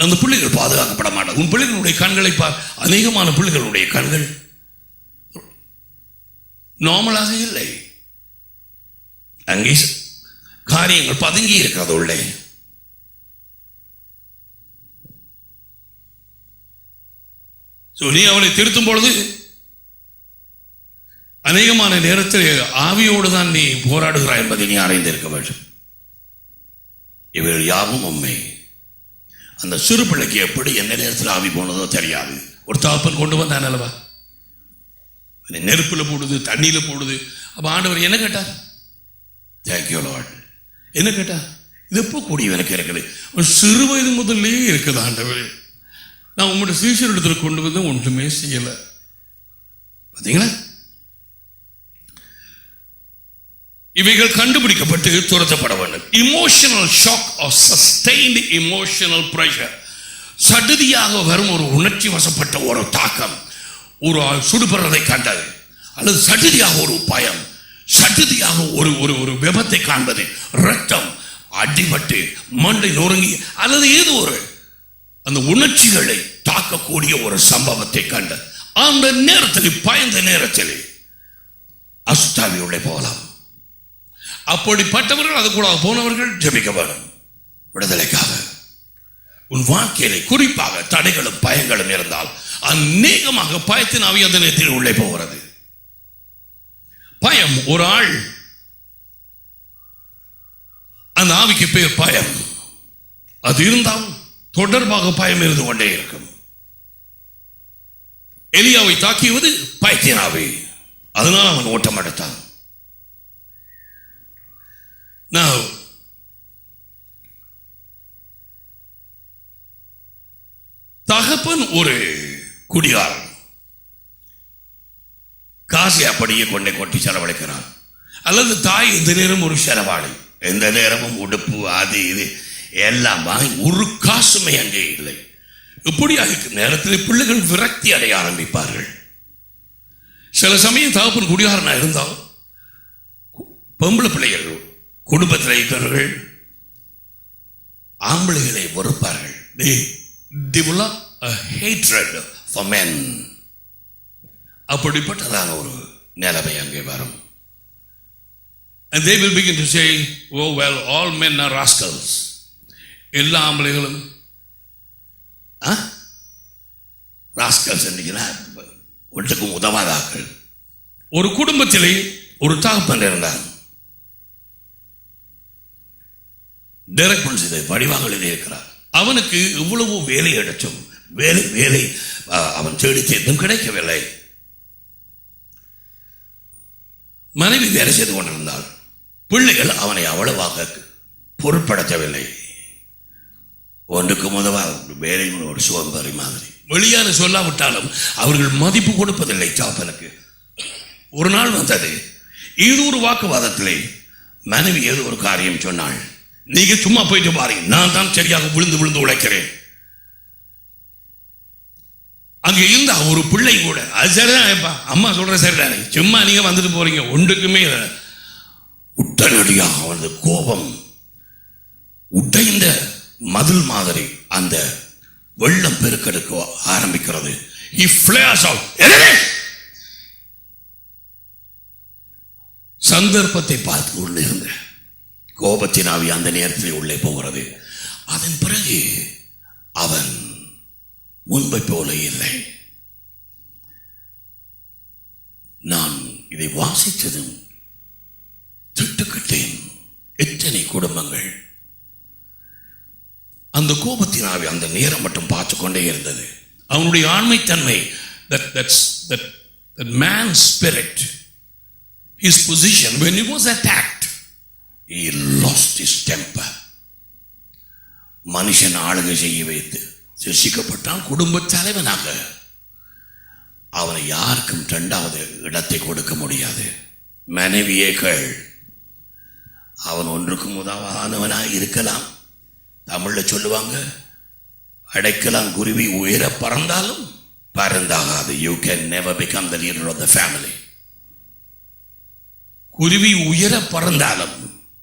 அந்த பிள்ளைகள் பாதுகாக்கப்பட மாட்டார். உன் பிள்ளைகளுடைய கண்களை பார். அநேகமான பிள்ளைகளுடைய கண்கள் நார்மலாக இல்லை. அங்கே காரியங்கள் பதுங்கி இருக்கிறது உள்ளே. நீ அவளை திருத்தும் பொழுது அநேகமான நேரத்தில் ஆவியோடு தான் நீ போராடுகிறாய் என்பதை நீ அறிந்திருக்க வேண்டும். இவர்கள் யாவும் உண்மை. அந்த சிறு பிள்ளைக்கு எப்படி எந்த நேரத்தில் ஆவி போனதோ தெரியாது. ஒரு தாப்பன் கொண்டு வந்தான் அல்லவா, நெருப்புல போடுது, தண்ணியில போடுது. அப்ப ஆண்டவர் என்ன கேட்டார்? Thank you Lord. என்ன கேட்டார்? இது எப்போ கூடிய எனக்கு இருக்குது, சிறு வயது முதல்லே இருக்குது ஆண்டவர். நான் உங்களுடைய சீஷர் இடத்துல கொண்டு வந்து ஒன்றுமே செய்யல. பார்த்தீங்களா? இவைகள் கண்டுபிடிக்கப்பட்டு துரத்தப்பட வேண்டும். Emotional shock or sustained emotional pressure. சடுதியாக வரும் ஒரு உணர்ச்சி வசப்பட்ட ஒரு தாக்கம், ஒரு ஆள் சுடுபடுறதை கண்டது, அல்லது சடுதியாக ஒரு பயம், சடுதியாக ஒரு ஒரு ஒரு விபத்தை காண்பது, ரத்தம் அடிபட்டு மண்டை நொறுங்கி, அல்லது ஏதோ ஒரு அந்த உணர்ச்சிகளை தாக்கக்கூடிய ஒரு சம்பவத்தை கண்ட அந்த நேரத்தில், பயந்த நேரத்தில் அசுத்தாவி உள்ளே போகலாம். அப்படிப்பட்டவர்கள், அது கூட போனவர்கள் ஜெபிக்க வேண்டும் விடுதலைக்காக. உன் வாழ்க்கையிலே குறிப்பாக தடைகளும் பயங்களும் இருந்தால் அநேகமாக பயத்தின் ஆவி அந்த நேரத்தில் உள்ளே போகிறது. பயம், ஒரு ஆள், அந்த ஆவிக்கு பேர் பயம். அது இருந்தால் தொடர்பாக பயம் இருந்து கொண்டே இருக்கும். எலியாவை தாக்கியது பயத்தின் ஆவி. அதனால் அவன் ஓட்டம் எடுத்தான். தகப்பன் ஒரு குடிகாரன், காசை அப்படியே கொண்டே கொட்டி செலவழிக்கிறான். அல்லது தாய் எந்த நேரம் ஒரு செலவாளி, எந்த நேரமும் உடுப்பு அது இது எல்லாம் வாங்கி ஒரு காசுமே அங்கே இல்லை. இப்படியாக நேரத்தில் பிள்ளைகள் விரக்தி அடைய ஆரம்பிப்பார்கள். சில சமயம் தகப்பன் குடிகாரனா இருந்தால் பொம்பளை பிள்ளைகள் குடும்பத்தில் இருக்கிறவர்கள் ஆம்பளைகளை வெறுப்பார்கள். develop a hatred for men. அப்படிப்பட்டதான ஒரு நிலைமை அங்கே வரும். And they will begin to say, oh well, all men are rascals. எல்லா ஆம்பளைகளும் ராஸ்கல்ஸ் ஒன்றுக்கும் உதவாதாக்கள். ஒரு குடும்பத்திலே ஒரு தகப்பன் இருந்தான். டைரக்ட் செய்த வடிவாங்களிலே இருக்கிறார். அவனுக்கு இவ்வளவு வேலை அடைச்சும் வேலை அவன் தேடி தேர்ந்தும் கிடைக்கவில்லை. மனைவி வேலை செய்து கொண்டிருந்தாள். பிள்ளைகள் அவனை அவ்வளவாக பொருட்படுத்தவில்லை. ஒன்றுக்கு முதலாக வேலை ஒரு சுவம்பரி மாதிரி வெளியான சொல்லாவிட்டாலும் அவர்கள் மதிப்பு கொடுப்பதில்லை தகப்பனுக்கு. ஒரு நாள் வந்தது, ஏதோ ஒரு வாக்குவாதத்திலே மனைவி ஏதோ ஒரு காரியம் சொன்னாள். நீங்க சும்மா போயிட்டு பாருங்க, நான் தான் சரியாக விழுந்து உழைக்கிறேன். அங்க இருந்த ஒரு பிள்ளை கூட, அது சரிதான் அம்மா சொல்ற சரிதானே, சும்மா நீங்க வந்துட்டு போறீங்க, ஒன்றுக்குமே உடனடியாக அவனது கோபம் உடைந்த மதில் மாதிரி அந்த வெள்ளம் பெருக்கெடுக்க ஆரம்பிக்கிறது. He flares out. சந்தர்ப்பத்தை பார்த்து கொண்டு இருந்த கோபத்தின் ஆவி அந்த நேரத்தில் உள்ளே போகிறது. அதன் பிறகு அவன் முன்பை போல இல்லை. நான் இதை வாசித்ததும் திட்டுக்கிட்டேன். எத்தனை குடும்பங்கள் அந்த கோபத்தின் ஆவி அந்த நேரம் மட்டும் பார்த்து கொண்டே இருந்தது. அவனுடைய ஆண்மைத்தன்மை, that man's spirit, his position, when he was attacked, he lost his temper. மனுஷன் ஆளுகை செய்ய வைத்து சிருஷ்டிக்கப்பட்டான் குடும்ப தலைவனாக. அவனை யாருக்கும் இரண்டாவது இடத்தை கொடுக்க முடியாது. மனைவியே கேள், அவன் ஒன்றுக்கும் உதவானவனாக இருக்கலாம். தமிழ்ல சொல்லுவாங்க, அடைக்கலாம் குருவி உயர பறந்தாலும் பறந்தாகாது. You can never become the leader of the family. குருவி உயர பறந்தாலும்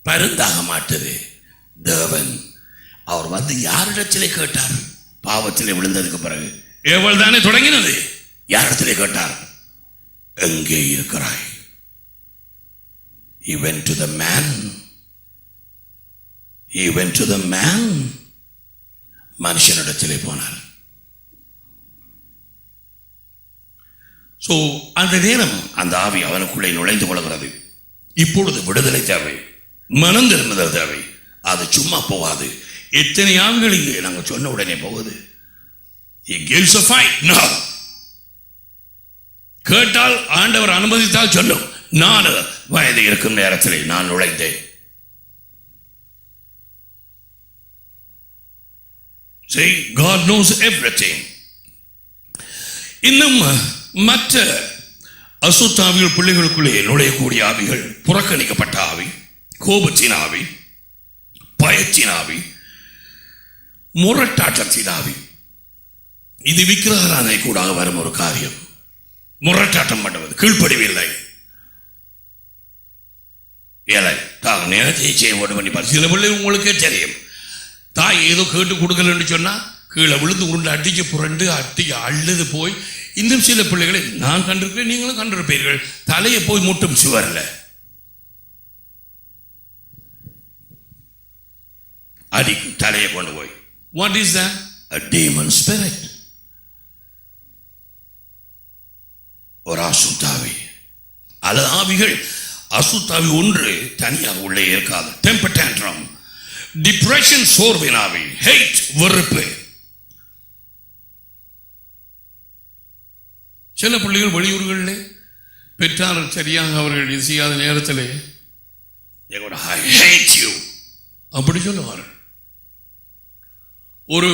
பறந்தாக மாட்டது. தேவன் அவர் வந்து யாரிடத்திலே கேட்டார்? பாவத்திலே விழுந்ததுக்கு பிறகு ஏவல் தானே தொடங்கினது. யாரிடத்திலே கேட்டார்? எங்கே இருக்கிறாய்? He went to the man. He went to the man. மனுஷனிடத்திலே போனார். So அந்த நேரம் அந்த ஆவி அவனுக்குள்ளே நுழைந்து கொள்கிறது. இப்பொழுது விடுதலை தேவை, மனம் திரும்புதல் தேவை. அது சும்மா போகாது. எத்தனை ஆவிகள் இங்கே நாங்கள் சொன்ன உடனே போகுது. He gives a fight. No. கேட்டால் ஆண்டவர் அனுமதித்தால் சொல்லும். நான் வயது இருக்கும் நேரத்திலே நான் நுழைந்தேன். See, God knows everything. இன்னும் மற்ற அசுத்தாவிகள் பிள்ளைகளுக்குள்ளே நுழையக்கூடிய ஆவிகள் புறக்கணிக்கப்பட்ட ஆவி, கோபத்தின் ஆவி, பயத்தின் ஆவி, முரட்டாட்டத்தின் ஆவி. இது விக்கிரகராதனை கூட வரும் ஒரு காரியம். முரட்டாட்டம் பண்ணுவது, கீழ்ப்படிவில்லை. ஏழை தான் நேரத்தை செய்ய ஓடு பண்ணி பாரு. சில பிள்ளை உங்களுக்கே தெரியும். தாய் ஏதோ கேட்டு கொடுக்கலன்னு சொன்னா கீழே விழுந்து உருண்டு அடிச்சு புரண்டு அழுது போய். இன்னும் சில பிள்ளைகளை நான் கண்டிருக்கிறேன், நீங்களும் கண்டிருப்பீர்கள். தலையை போய் முட்டும் சுவர்ல அடிக்கும், தலையை கொண்டு போய். What is that? A demon spirit. ஒரு அசுத்தாவி அல்லது ஆவிகள். அசுத்தாவி ஒன்று தனியாக உள்ளே இருக்காது. டெம்பர் டேண்ட்ரம், டிப்ரெஷன், சோர்வின் ஆவி, ஹேட், வெறுப்பு. சில பிள்ளைகள் வெளியூர்களில் பெற்றார் சரியாக அவர்கள் செய்யாத நேரத்தில் I hate you அப்படி சொல்லுவார்கள். ஒரு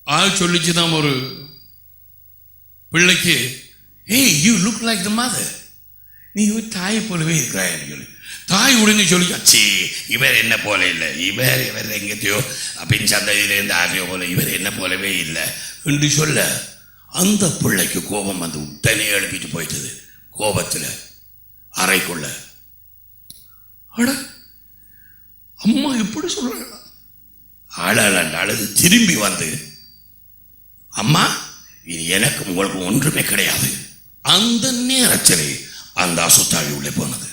ஆள் சொல்லிச்சுதான் ஒரு பிள்ளைக்கு, hey you look like the mother, நீ தாயை போலவே இருக்கிறாய் சொல்லி. தாய் உடனே சொல்லி, அச்சி இவர் என்ன போல இல்லை, இவர் எங்கத்தையோ பின் சந்தையிலேருந்து ஆகிய போல இவர் என்ன போலவே இல்லை என்று சொல்ல, அந்த பிள்ளைக்கு கோபம் வந்து உடனே எழுப்பிட்டு போயிட்டது. கோபத்தில் அறைக்குள்ள, அட அம்மா இப்படி சொல்றாங்க, அழது திரும்பி வந்து, அம்மா இது எனக்கு உங்களுக்கு ஒன்றுமே கிடையாது. அந்த நேரத்திலே அந்த அசுத்தாவி உள்ளே போனது.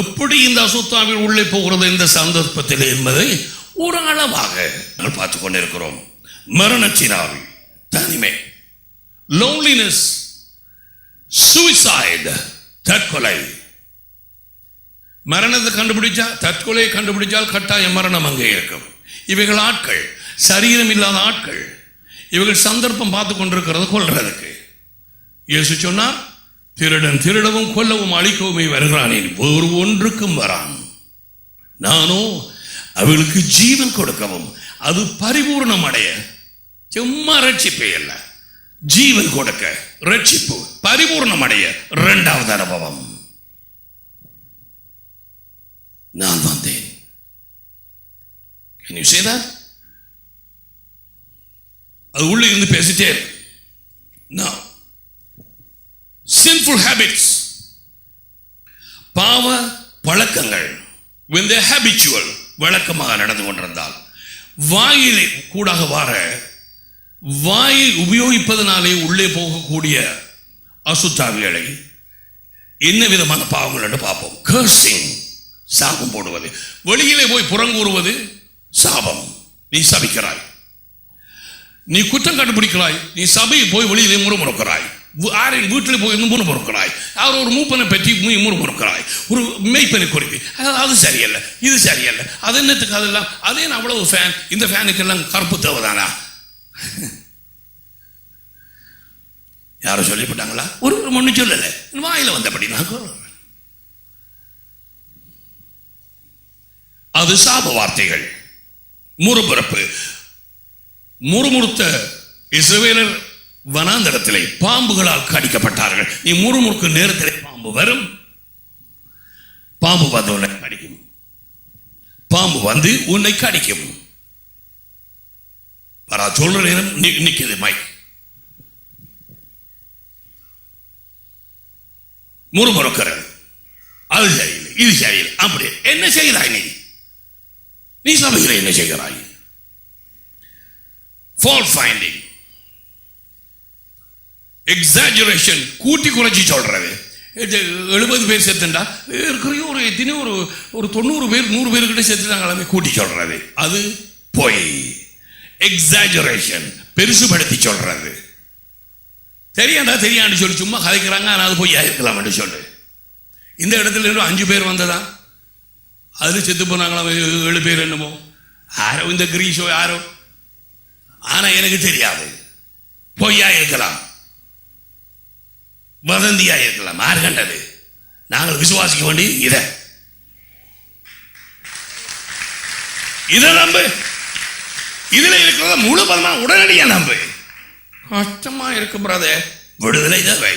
எப்படி இந்த அசுத்தாவி உள்ளே போகிறது இந்த சந்தர்ப்பத்தில் என்பதை ஒரு அளவாக நாங்கள் பார்த்துக் கொண்டிருக்கிறோம். மரணத்தின் ஆவி, தனிமை, loneliness, suicide, தற்கொலை. மரணத்தை கண்டுபிடிச்சா, தற்கொலையை கண்டுபிடிச்சால் கட்டாய மரணம் அங்கே இருக்கும். இவைகள் ஆட்கள், சரீரம் இல்லாத ஆட்கள். இவர்கள் சந்தர்ப்பம் பார்த்து கொண்டிருக்கிறது கொல்றதுக்கு. இயேசு சொன்னார், திருடன் திருடவும் கொல்லவும் அழிக்கவுமே வருகிறானேன், வேறு ஒன்றுக்கும் வரான். நானோ அவர்களுக்கு ஜீவன் கொடுக்கவும், அது பரிபூர்ணம் அடைய. சும்மா ரட்சிப்பே அல்ல, ஜீவன் கொடுக்க, ரட்சிப்பு பரிபூர்ணம் அடைய இரண்டாவது அனுபவம். நான் வந்தேன். Can you say that? அது உள்ள இருந்து பேசிட்டே. Now, sinful habits, பாவ பழக்கங்கள், when they are habitual, வழக்கமாக நடந்து கொண்டிருந்தால், வாயில் கூடாக வார, வாயை உபயோகிப்பதனாலே உள்ளே போகக்கூடிய அசுத்தாவிகளை என்ன விதமான பாவங்கள் என்று பார்ப்போம். கர்சிங், சாபம் போடுவது, வெளியிலே போய் புறங்கூறுவது சாபம். நீ சபிக்கிறாய், நீ குற்றம் கண்டுபிடிக்கிறாய், நீ சபையை போய் வெளியிலே முறுமுறுக்கிறாய், ஆரின் வீட்டில் போய் முறுமுறுக்கிறாய், அவர் ஒரு மூப்பனை பற்றி முறுமுறுக்கிறாய், ஒரு மெய்ப்பனை குறிப்பி, அது சரியல்ல, இது சரியல்ல, அது என்னத்துக்கு அதெல்லாம், அதே அவ்வளவு ஃபேன், இந்த ஃபேனுக்கெல்லாம் கருப்பு தேவைதானா? யாரும் சொல்லிவிட்டாங்களா? ஒரு ஒண்ணு சொல்லல, வாயில வந்தபடி நான். அது சாப வார்த்தைகள், முறுமுறுப்பு. முறுமுறுத்த இஸ்ரவேலர் வனாந்தரத்திலே பாம்புகளால் கடிக்கப்பட்டார்கள். நீ முறுமுறுக்கு நேரத்திலே பாம்பு வரும், பாம்பு வந்து உன்னை கடிக்கும், பாம்பு வந்து உன்னை கடிக்கும். சொல்ற நேரம் நிக்குது மைக். முறுமுறுக்கிறது, அது சரியில்லை, இது சரியில்லை, அப்படி என்ன செய்கிறாய் நீ? நீ சபையில் என்ன செய்கிறாய்? fault finding, எக்ஸாஜரேஷன், கூட்டி குறைச்சி சொல்றது. 70 பேர் செத்துண்டா இருக்கிற ஒரு எத்தனையோ ஒரு 90 பேர் 100 பேர்கிட்ட செத்துட்டாங்களே கூட்டி சொல்றது. அது பொய். எக்ஸாஜரேஷன், பெருசுபடுத்தி சொல்றது. தெரியாண்டு சொல்லி சும்மா கதைக்கிறாங்க. ஆனால் அது பொய்யா இருக்கலாம்னு சொல்லு. இந்த இடத்துல 5 பேர் வந்ததா, அது செத்து போனாங்களா 7 பேர் என்னமோ, யாரோ இந்த கிரீஷோ யாரோ. ஆனா எனக்கு தெரியாது, பொய்யா இருக்கலாம், வதந்தியா இருக்கலாம். யார் கண்டது? நாங்கள் விசுவாசிக்க வேண்டிய இதை நம்பு. இதுல இருக்கிறத முழுவதுமா உடனடியா நம்பு. கஷ்டமா இருக்கு பிரதர், விடுதலை தேவை.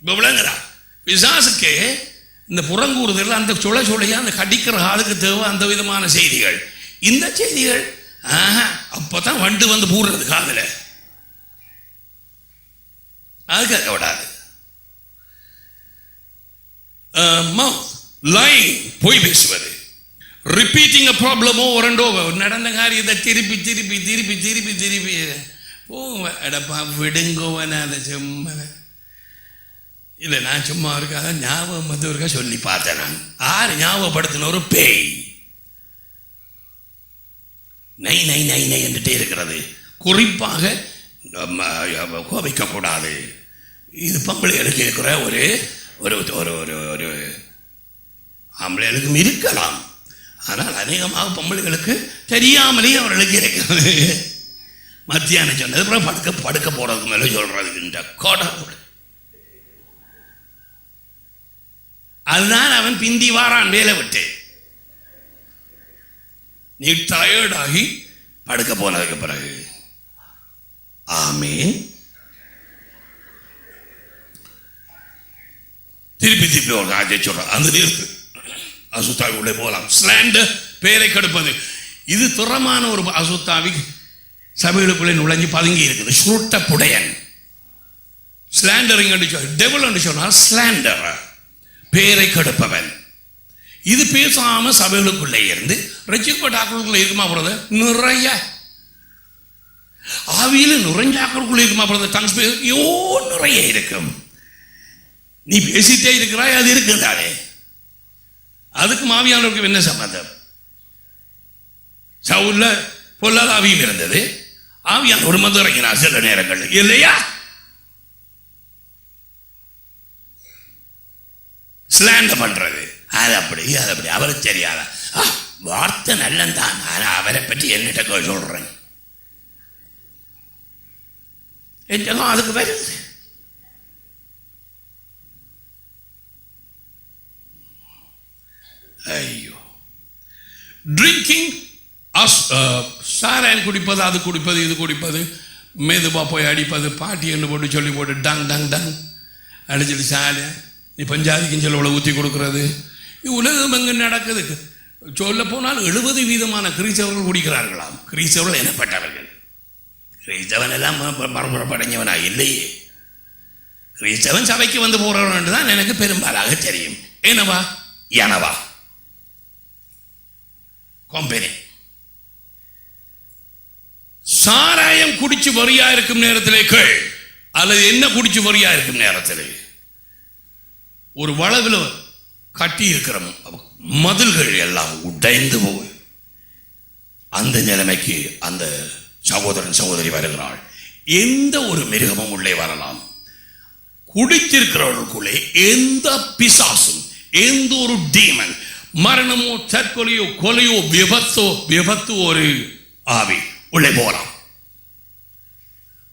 விளங்குறா? பிசாசுக்கு இந்த புறங்கூறுதல், அந்த சுளையா அந்த கடிக்கிற ஆளுக்கு தேவை அந்த விதமான செய்திகள். இந்த செய்திகள் அப்பதான் வண்டு வந்து பூர்றது காதுல, அதுக்காக விடாது. பொய் பேசுவது, repeating a problem over and over. நடந்த காரியத்தை திருப்பி திருப்பி திருப்பி திருப்பி திருப்பி போடப்பா விடுங்கோவன. அதை சும்மா இல்லை, நான் சும்மா இருக்காத ஞாபகம் வந்து இருக்கா சொல்லி பார்த்தேன். நான் ஆறு ஞாபகப்படுத்தின ஒரு பேய் நை நை நை நை என்றுட்டே இருக்கிறது. குறிப்பாக கோபிக்க கூடாது. இது பொம்பளைகளுக்கு இருக்கிற ஒரு ஒரு ஒரு ஒரு ஒரு ஆம்பளைகளுக்கும் இருக்கலாம். ஆனால் அநேகமாக பொம்பளைகளுக்கு தெரியாமலே அவர்களுக்கு இருக்கிறது. மத்தியானம் சொன்னது அப்புறம் படுக்க போறதுக்கு மேலே சொல்றதுன்ற கோடை. அதுதான் அவன் பிந்தி வாரான் வேலை விட்டு. நீ டயர்டாகி படுக்க போனதுக்கு பிறகு ஆமீன் திருப்பி திருப்பி ஒரு காரியத்தை சொல்றான். அந்த நிறுத்து, அசுத்தாவுடைய போகலாம். ஸ்லாண்டர், பேரை கெடுப்பது, இது துறமான ஒரு அசுத்தாவி சபைகளுக்குள்ளே நுழைஞ்சு பதுங்கி இருக்குது. சுருட்ட புடையன் ஸ்லாண்டரிங் என்று சொல், டெவல் என்று சொன்னால் ஸ்லாண்டர், பேரை கெடுப்பவன். இது பேசாம சபைகளுக்குள்ளே இருந்து ரசிக்கப்பட்டாக்களுக்குள்ளே இருக்குமா போறது நிறைய ஆவியில நுழைஞ்சாக்களுக்குள்ளே இருக்குமா போறது தங்ஸ் நிறைய இருக்கும். நீ பேசிட்டே இருக்கிறாய், அது இருக்குதானே. அதுக்கு ஆவியானவருக்கு என்ன சம்பந்தம்? சவுல்ல பொல்லாத ஆவியும் இருந்தது, ஆவியான ஒரு மது இறங்கினார் சில நேரங்கள் இல்லையா? ஸ்லாண்டர் பண்றது, அது அப்படி அது அப்படி. அவருக்கு தெரியாத வார்த்தை நல்லந்தான், ஆனா அவரை பற்றி என்னிட்ட சொல்றேன் என்றும் அதுக்கு வருது. ஐயோ, ட்ரிங்கிங், சாராயம் குடிப்பது, அது குடிப்பது, இது குடிப்பது, மெதுவா போய் அடிப்பது, பாட்டி என்று போட்டு சொல்லி போட்டு டங் டங் டங் அடிச்சுட்டு சாலை நீ பஞ்சாதிக்கும் சொல்ல ஊற்றி கொடுக்கறது. உலகம் எங்கு நடக்குது. சொல்ல போனால் 70% கிறிஸ்தவர்கள் குடிக்கிறார்களாம். கிறிஸ்தவர்கள் எனப்பட்டவர்கள். கிறிஸ்தவன் எல்லாம் மறுபுறப்படைஞ்சவனா இல்லையே. கிறிஸ்தவன் சபைக்கு வந்து போறவன் தான் எனக்கு பெரும்பாலாக தெரியும். என்னவா எனவா கம்பெனி சாராயம் குடிச்சு வரியா இருக்கும் நேரத்திலே கேள், அல்லது என்ன குடிச்சு வரியா இருக்கும் நேரத்திலே ஒரு வளவில் கட்டி இருக்கிற மதில்கள் எல்லாம் உடைந்து போய் அந்த நிலைமைக்கு அந்த சகோதரன் சகோதரி வருகிறாள். எந்த ஒரு மிருகமும் உள்ளே வரலாம். குடித்திருக்கிறவர்களுக்குள்ளே எந்த பிசாசும், எந்த ஒரு டீமன், மரணமோ தற்கொலையோ கொலையோ விபத்து ஒரு ஆவி உள்ளே போகலாம்.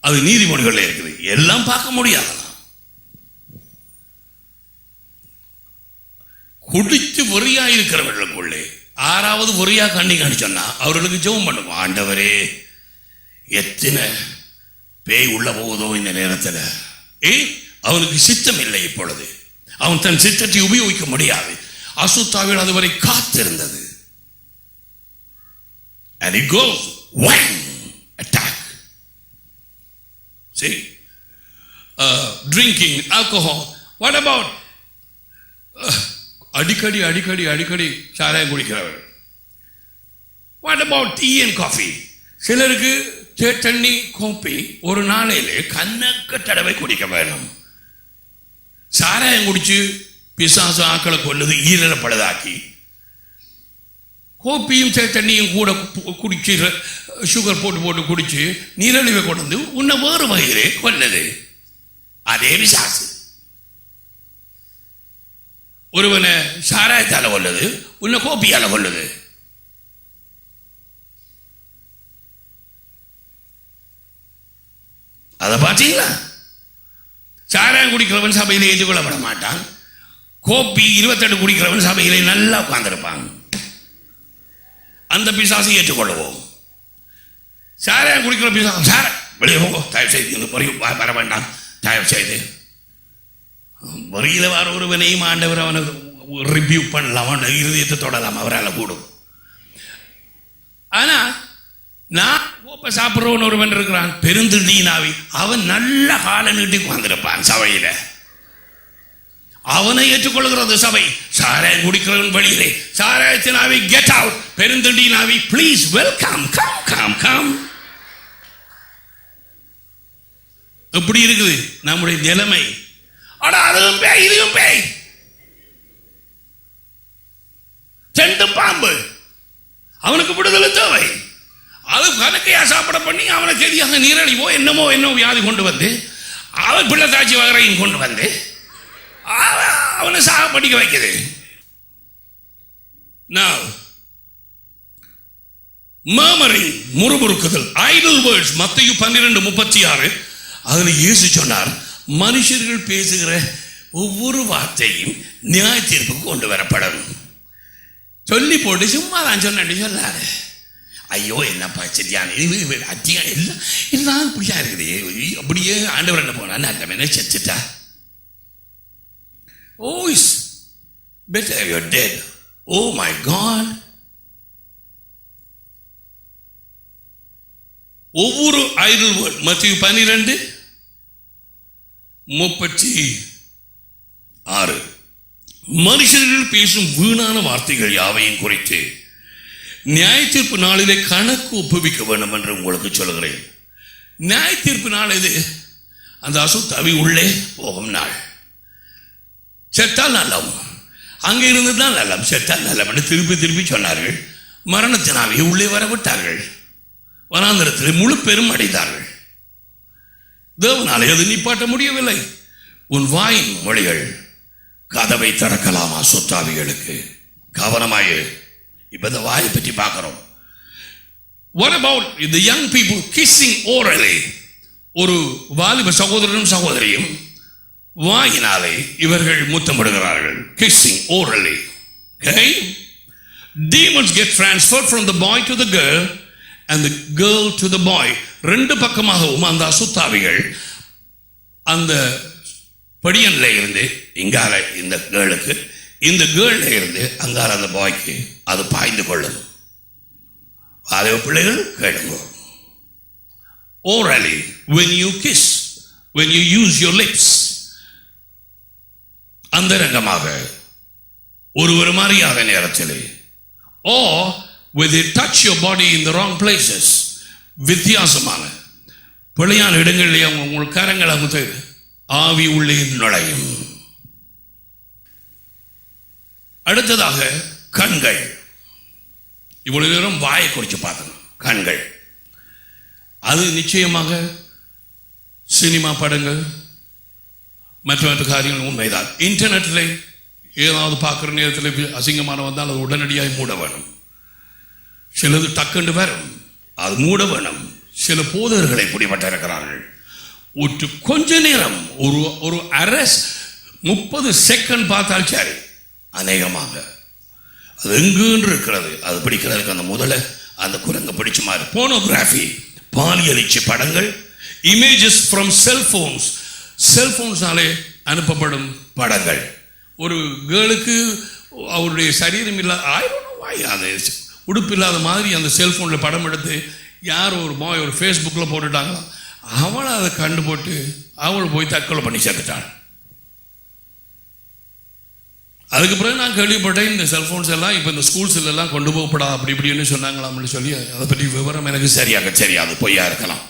அது நீதிமொழிகள் இருக்குது, எல்லாம் பார்க்க முடியாது. குடித்து வெறியா இருக்கிறவர்களுக்குள்ளே ஆறாவது வெறியா கண்டிங்கன்னு சொன்னா அவர்களுக்கு ஜெபம் பண்ணுவோம். ஆண்டவரே, எத்தனை பேய் உள்ள போகுதோ இந்த நேரத்தில். அவனுக்கு சித்தம் இல்லை. இப்பொழுது அவன் தன் சித்தத்தை உபயோகிக்க முடியாது. அசுத்தாவில் அதுவரை காத்திருந்தது. And it goes one attack. See, drinking, alcohol. What about அடிக்கடி அடிக்கடி அடிக்கடி சாராயம் குடிக்கிறவர்? What about tea and coffee? சிலருக்கு தண்ணி கோப்பி ஒரு நாளையிலே கண்ணக்க தடவை குடிக்க வேணும். சாராயம் குடிச்சு பிசாசு ஆக்களை கொள்ளுது, ஈரலை பழுதாக்கி. கோப்பியும் தண்ணியும் கூட குடிச்சு சுகர் போட்டு போட்டு குடிச்சு நீரழிவை கொண்டு வந்து உன்னை வேறு வகையிலே கொல்லுது. அதே பிசாசு ஒருவனை சாராயத்தால கொல்லுது, உன்னை கோப்பியால கொல்லுது. அதை பார்த்தீங்களா? சாராயம் குடிக்கிறவன் சபையிலே ஏற்றுக்கொள்ளப்பட மாட்டான். கோப்பி 28 குடிக்கிறவன் சபையிலே நல்லா உட்கார்ந்திருப்பான். அந்த பிசாசை ஏற்றுக்கொள்ளுவோம். சாராயம் குடிக்கிற பிசாசம், சார வெளியே போகோ, தயவு செய்து வர வேண்டாம், தயவு செய்து. வரியில் வர ஒருவனையும் ஆண்டவர் அவனுக்கு ரிவ்யூ பண்ணலாம், அவன் இருதயத்தை தொடலாம், அவரால் கூடும். ஆனா நான் கோப்பை சாப்பிட்றவன் ஒருவன் இருக்கிறான், பெருந்துண்டீனாவி, அவன் நல்ல காலை நீட்டி உட்கார்ந்திருப்பான் சபையில. அவனை ஏற்றுக்கொள்கிறது சபை. சாராயம் குடிக்கிறவன் வெளியிலே, சாராயத்தினாவி கெட் அவுட், பெருந்துண்டீனாவி please welcome, come come come. எப்படி இருக்குது நம்முடைய நிலைமை? ஆனா அதுவும் பேய், இதுவும் பேய், செண்டு பாம்பு. அவனுக்கு விடுதலை தேவை. அது கணக்கையா சாப்பிட பண்ணி அவனுக்கு எதிராக நீரழிவோ என்னமோ வியாதி கொண்டு வந்து, அவன் பிள்ளை தாட்சி வகரையும் கொண்டு வந்து அவனை சாக படிக்க வைக்குது. முறுமுறுக்குதல், ஐடல் வேர்ட்ஸ். மத்தேயு 12:36 அதுல இயேசு சொன்னார், மனுஷர்கள் பேசுகிற ஒவ்வொரு வார்த்தையும் நியாய தீர்ப்புக்கு கொண்டு வரப்படும். சொல்லி போட்டு சும்மா தான் சொல்லாரு. ஐயோ என்னப்பா சரியான அத்தியா எல்லாம் எல்லாம் இப்படியா இருக்குது. அப்படியே ஆண்டவர் என்ன போனா அந்த மேலே செத்துட்டா. Oh, it's better you're dead. Oh my God. ஒவ்வொரு ஐடல் வேர்ட் மத்தேயு 12:36 மனுஷர்கள் பேசும் வீணான வார்த்தைகள் யாவையும் குறித்து நியாய தீர்ப்பு நாளிலே கணக்கு ஒப்புவிக்க வேண்டும் என்று உங்களுக்கு சொல்கிறேன். நியாய தீர்ப்பு நாள் இது? அந்த அசுத்தாவி உள்ளே போகும் நாள். செத்தால் நல்லம், அங்கே இருந்துதான் நல்லம், செத்தால் நல்லம் என்று திருப்பி திருப்பி சொன்னார்கள். மரணத்தினாவே உள்ளே வரவிட்டார்கள். வனாந்திரத்தில் முழு பெரும் அடைந்தார்கள். தேவனாலே அது நிப்பாட்ட முடியவில்லை. உன் வாயின் மொழிகள் கதவை திறக்கலாமா சுத்தாவிகளுக்கு? கவனமாயே. இப்ப இந்த வாயை பற்றி பார்க்கிறோம். What about the young people kissing orally? ஒரு வாலிப சகோதரனும் சகோதரியும் வாயினாலே இவர்கள் முத்தமிடுகிறார்கள். Kissing orally. Okay? Demons get transferred from the boy to the girl and the girl to the boy. ரெண்டு பக்கமாகவும் அந்த அசுத்தாவிகள் அந்த படியன்ல இருந்து இங்கால இந்த கேர்ளுக்கு, இந்த கேர்ள்ல இருந்து அங்கால அந்த பாய்க்கு அது பாய்ந்து கொள்ளும். அதே பிள்ளைகள் கேளுங்க. Orally, when you kiss, when you use your lips, அந்தரங்கமாக ஒருவர் அறியாத நேரத்திலே, or when they touch your body in the wrong places, வித்தியாசமான பிழையான இடங்களிலே உங்கள் கரங்கள் அமுத்து ஆவி உள்ளே நுழையும். அடுத்ததாக கண்கள். இவ்வளவு நேரம் வாயை குறித்து பார்த்தோம். கண்கள் அது நிச்சயமாக சினிமா படங்கள் மற்ற காரியங்கள் உண்மைதான். இன்டர்நெட்டில் ஏதாவது பார்க்குற நேரத்தில் அசிங்கமான வந்தால் அது உடனடியாக மூட வேணும். சிலது டக்குண்டு வரும், அது மூட வேணும். சில போதர்களை பிடிபட்டிருக்கிறார்கள். கொஞ்ச நேரம் ஒரு அரஸ் 30 செகண்ட் பார்த்தால் சரி, அநேகமாக அது எங்குன்னு இருக்கிறது. அது பிடிக்கிறதுக்கு அந்த முதல்ல அந்த குரங்க பிடிச்ச மாதிரி போனோகிராஃபி, பாலியலிச்சு படங்கள், இமேஜஸ் ஃப்ரம் செல்போன்ஸ், செல்போன்ஸாலே அனுப்பப்படும் படங்கள். ஒரு கேர்ளுக்கு அவருடைய சரீரம் இல்லாத உடுப்பு இல்லாத மாதிரி அந்த செல்போனில் படம் எடுத்து யார் ஒரு பாய் ஒரு ஃபேஸ்புக்கில் போட்டுட்டாங்களா, அவளை அதை கண்டு போட்டு அவள் போய் தற்கொலை பண்ணி சேர்த்துட்டாள். அதுக்கு பிறகு நான் கேள்விப்பட்டேன் இந்த செல்ஃபோன்ஸ் எல்லாம் இப்போ இந்த ஸ்கூல்ஸ்ல எல்லாம் கொண்டு போகப்படா அப்படி இப்படின்னு சொன்னாங்களாம்னு சொல்லி அதை பற்றி விவரம் எனக்கு சரியாது பொய்யா இருக்கலாம்,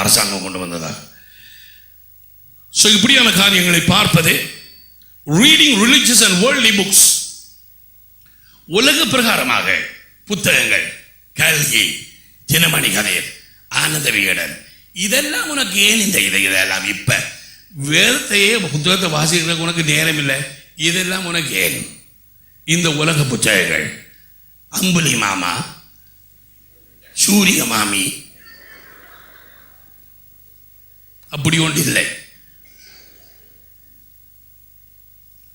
அரசாங்கம் கொண்டு வந்ததா. ஸோ இப்படியான காரியங்களை பார்ப்பது reading religious and worldly books, உலக பிரகாரமாக புத்தகங்கள், கல்கி, தினமணி கதையர், ஆனந்த விகடன், இதெல்லாம் உனக்கு ஏன் இதெல்லாம் இப்ப வேதத்தையே புத்தகத்தை வாசிக்கிறதுக்கு உனக்கு நேரம் இல்லை, இதெல்லாம் உனக்கு ஏன் இந்த உலக புத்தகங்கள்? அம்புலி மாமா, சூரிய மாமி, அப்படி ஒன்று இல்லை.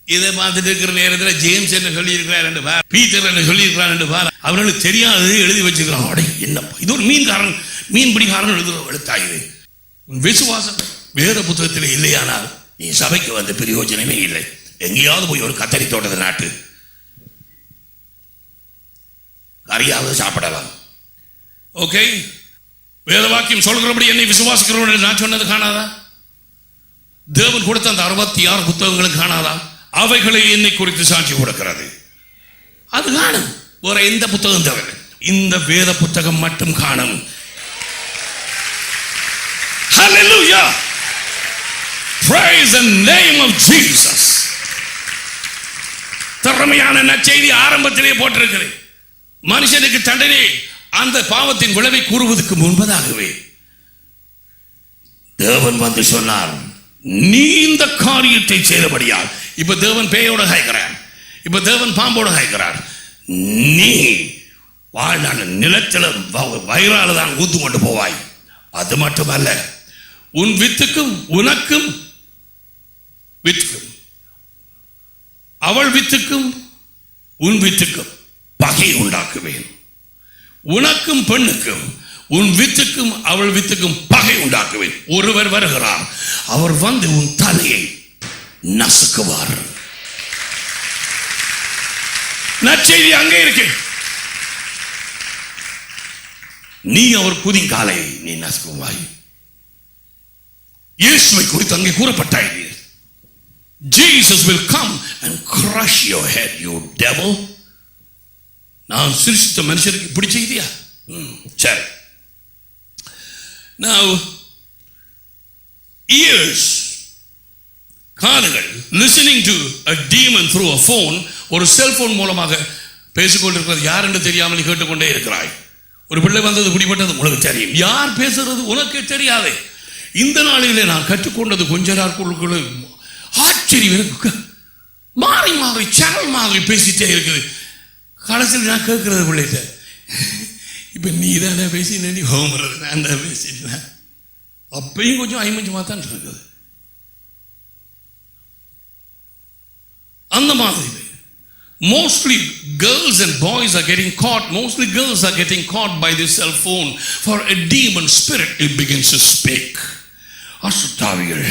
இதை பார்த்துட்டு இருக்கிற நேரத்தில் ஜேம்ஸ் என்ன சொல்லியிருக்கிறார் என்று பார், பீட்டர் என்ன சொல்லியிருக்கிறார் என்று பார், அவர்களுக்கு தெரியாதது எழுதி வச்சுக்கிறான். என்ன இது ஒரு மீன்பிடிக்காரன் எழுத்தாயுது. உன் விசுவாசம் வேத புத்தகத்தில் இல்லையானால் நீ சபைக்கு வந்த பிரயோஜனமே இல்லை. எங்கேயாவது போய் ஒரு கத்தரி தோட்டத்தை நாட்டு, கறியாவது சாப்பிடலாம். ஓகே, வேத வாக்கியம் சொல்கிறபடி என்னை விசுவாசிக்கிறவர்கள் நான் சொன்னது காணாதா? தேவன் கொடுத்த அந்த 66 புத்தகங்களும் காணாதா? அவைகளை என்னை குறித்து சாட்சி கொடுக்கிறது. அது காணும். வேற எந்த புத்தகம் தவிர இந்த வேத புத்தகம் மட்டும் காணும். Hallelujah! Praise the name of Jesus. திறமையான நற்செய்தி ஆரம்பத்திலே போட்டிருக்கிறது. மனுஷனுக்கு தண்டனை அந்த பாவத்தின் விளைவை கூறுவதற்கு முன்பதாகவே தேவன் வந்து சொன்னார், நீ இந்த காரியத்தை செய்தபடியால். இப்ப தேவன் பேயோட காய்க்கிறார், இப்ப தேவன் பாம்போட காய்க்கிறார். நீ வாழ்நாள் நிலத்தில் வயிறால தான் ஊத்து கொண்டு போவாய். அது மட்டுமல்ல, உன் வித்துக்கும் உனக்கும் வித்துக்கும் அவள் வித்துக்கும் உன் வித்துக்கும் பகை உண்டாக்குவேன். உனக்கும் பெண்ணுக்கும் உன் வித்துக்கும் அவள் வித்துக்கும் பகை உண்டாக்குவேன். ஒருவர் வருகிறார், அவர் வந்து உன் தலையை நசுக்குவார். நற்செய்தி அங்கே இருக்கு. நீ அவர் குதிங்காலை நீ நசுக்குவாய். இயேசுவை குறித்து அங்கே கூறப்பட்டாய், Jesus will come and crush your head, you devil. நான் சிருஷ்டித்த மனுஷருக்கு இப்படி செய்தியா? சரி. Now ears, காதுகள், listening to a demon through a phone, ஒரு செல்போன் மூலமாக பேசிக்கொண்டிருக்கிறது யார் என்று தெரியாமல் கேட்டுக்கொண்டே இருக்கிறாய். ஒரு பிள்ளை வந்தது குடிப்பட்டது உனக்கு தெரியும், யார் பேசுறது உனக்கு தெரியாது. இந்த நாளிலே நான் கற்றுக்கொண்டது கொஞ்ச நாட்களுக்குள்ள ஆச்சரியம், மாறி மாறி சேனல் மாதிரி பேசிட்டே இருக்குது. கடைசியில் நான் கேட்கறது பிள்ளைகிட்ட, இப்ப நீ தானே பேசின, நீ ஹோம்றது நான் தான் பேசிட்டேன். அப்பயும் கொஞ்சம் ஐமஞ்சமா தான் இருக்குது. அந்த மாதிரி mostly girls and boys are getting caught, mostly girls are getting caught by this cell phone, for a demon spirit it begins to speak. அசுத்தாவிகள்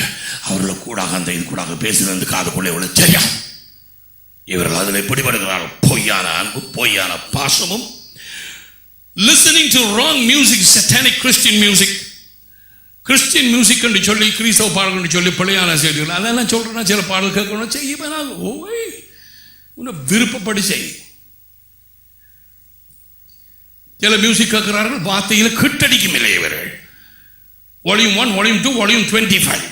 அவர்கள் கூட அந்த இது கூட பேசுறது காதுக்குள்ளே இவ்வளவு தெரியும். இவர்கள் அதில் பிடிபடுகிறார்கள். பொய்யான அன்பு, பொய்யான பாசமும். listening to wrong music, satanic Christian music, Christian music என்று சொல்லி கிறிஸ்தவ பாடல்கள் சொல்லி பிள்ளையான செய்திகள் அதெல்லாம் சொல்றேன்னா சில பாடல் கேட்கணும் செய்ய உன்னை விருப்பப்படி செய். சில மியூசிக் கேட்கிறார்கள், வார்த்தையில் கிட்டடிக்கும் இல்லை. இவர்கள் வால்யூம் 1, வால்யூம் 2, வால்யூம் 25,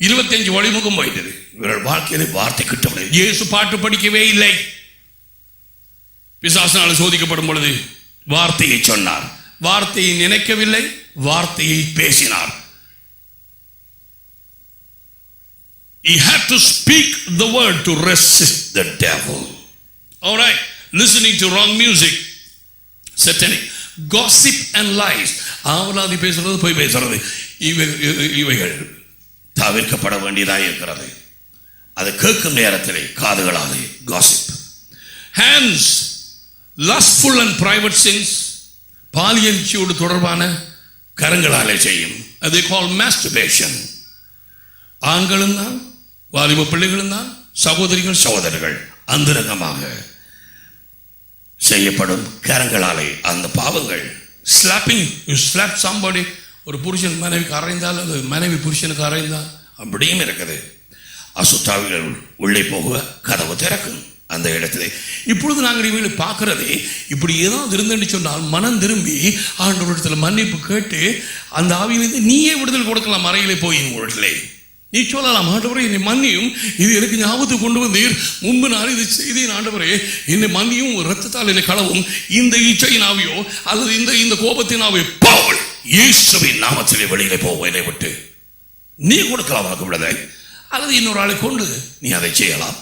25 வால்யூமுக்கும் போயிட்டது. இவர்கள் வாழ்க்கையில் வார்த்தை கிட்ட. இயேசு பாட்டு படிக்கவே இல்லை. பிசாசினால் சோதிக்கப்படும் பொழுது வார்த்தையை சொன்னார், வார்த்தையை நினைக்கவில்லை, வார்த்தையை பேசினார். He had to speak the word to resist the devil. All right, listening to wrong music, satanic gossip and lies. ஆவலாதி பேசுறது, போய் பேசுறது, இவைகள் தவிர்க்கப்பட வேண்டியதாக இருக்கிறது. அது கேட்கும் நேரத்திலே காதுகளாலே gossip. Hands, lustful and private sins, பாலியல்ச்சியோடு தொடர்பான கரங்களாலே செய்யும். அதை call masturbation. ஆண்களும் தான், வாலிப பிள்ளைகளும் தான், சகோதரிகள் சகோதரர்கள் அந்தரங்கமாக செய்யப்படும் கரங்களாலே அந்த பாவங்கள். ஸ்லாப்பிங், யூ ஸ்லாப் சம்படி, ஒரு புருஷன் மனைவிக்கு அறைந்தால், அது மனைவி புருஷனுக்கு அறைந்தால் அப்படியும் இருக்குது. அசுத்தாவிகள் உள்ளே போக கதவு திறக்கும் அந்த இடத்துல. இப்பொழுது நாங்கள் இவங்களை பார்க்கிறதே இப்படி ஏதாவது இருந்துன்னு சொன்னால் மனம் திரும்பி ஆண்டவரிடத்தில் மன்னிப்பு கேட்டு அந்த ஆவியிலிருந்து நீயே விடுதல் கொடுக்கலாம். அறையிலே போய் உங்களிடத்திலே நீ சொல்லலாம், ஆண்டவரே என்னை மன்னியும், இது எனக்கு ஞாபகத்துக்கு கொண்டு வந்தீர், முன்பு நான் இது செய்தேன், ஆண்டவரே என்னை மன்னியும், இரத்தத்தால் என்னை களவும், இந்த இச்சையின் ஆவியோ அல்லது இந்த கோபத்தின் ஆவியோ போல் இயேசுவின் நாமத்திலே வெளியிலே போவோம் என்னை விட்டு. நீ கொடுக்கலாம் உனக்கு விடுதலை, அல்லது இன்னொரு ஆளை கொண்டு நீ அதை செய்யலாம்.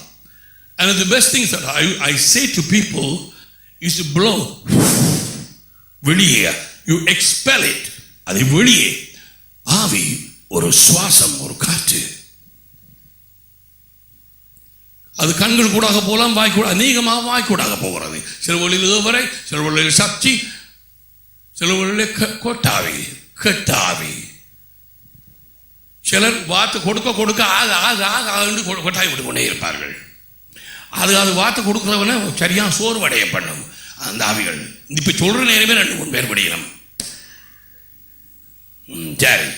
And the best thing that I say to people is to blow. வெளியே, you expel it. அதை வெளியே. ஆவி ஒரு சுவாசம், ஒரு காற்று. அது கண்கள் கூடாக போகலாம், வாய்க்கூட அநேகமாக வாய்க்கூடாக போகிறது. சில வழியில் ஏவரை, சில வழியில் சக்தி, சில வழியில் கொட்டாவி, கெட்டாவி. சிலர் வார்த்தை கொடுக்க ஆக ஆக ஆக ஆண்டு கொட்டாய் விட்டு கொண்டே இருப்பார்கள். அது வார்த்தை கொடுக்குறவன சரியாக சோர்வடைய பண்ணும் அந்த ஆவிகள். இப்ப சொல்ற நேரமே 2-3 பேர் படிக்கணும். சரி,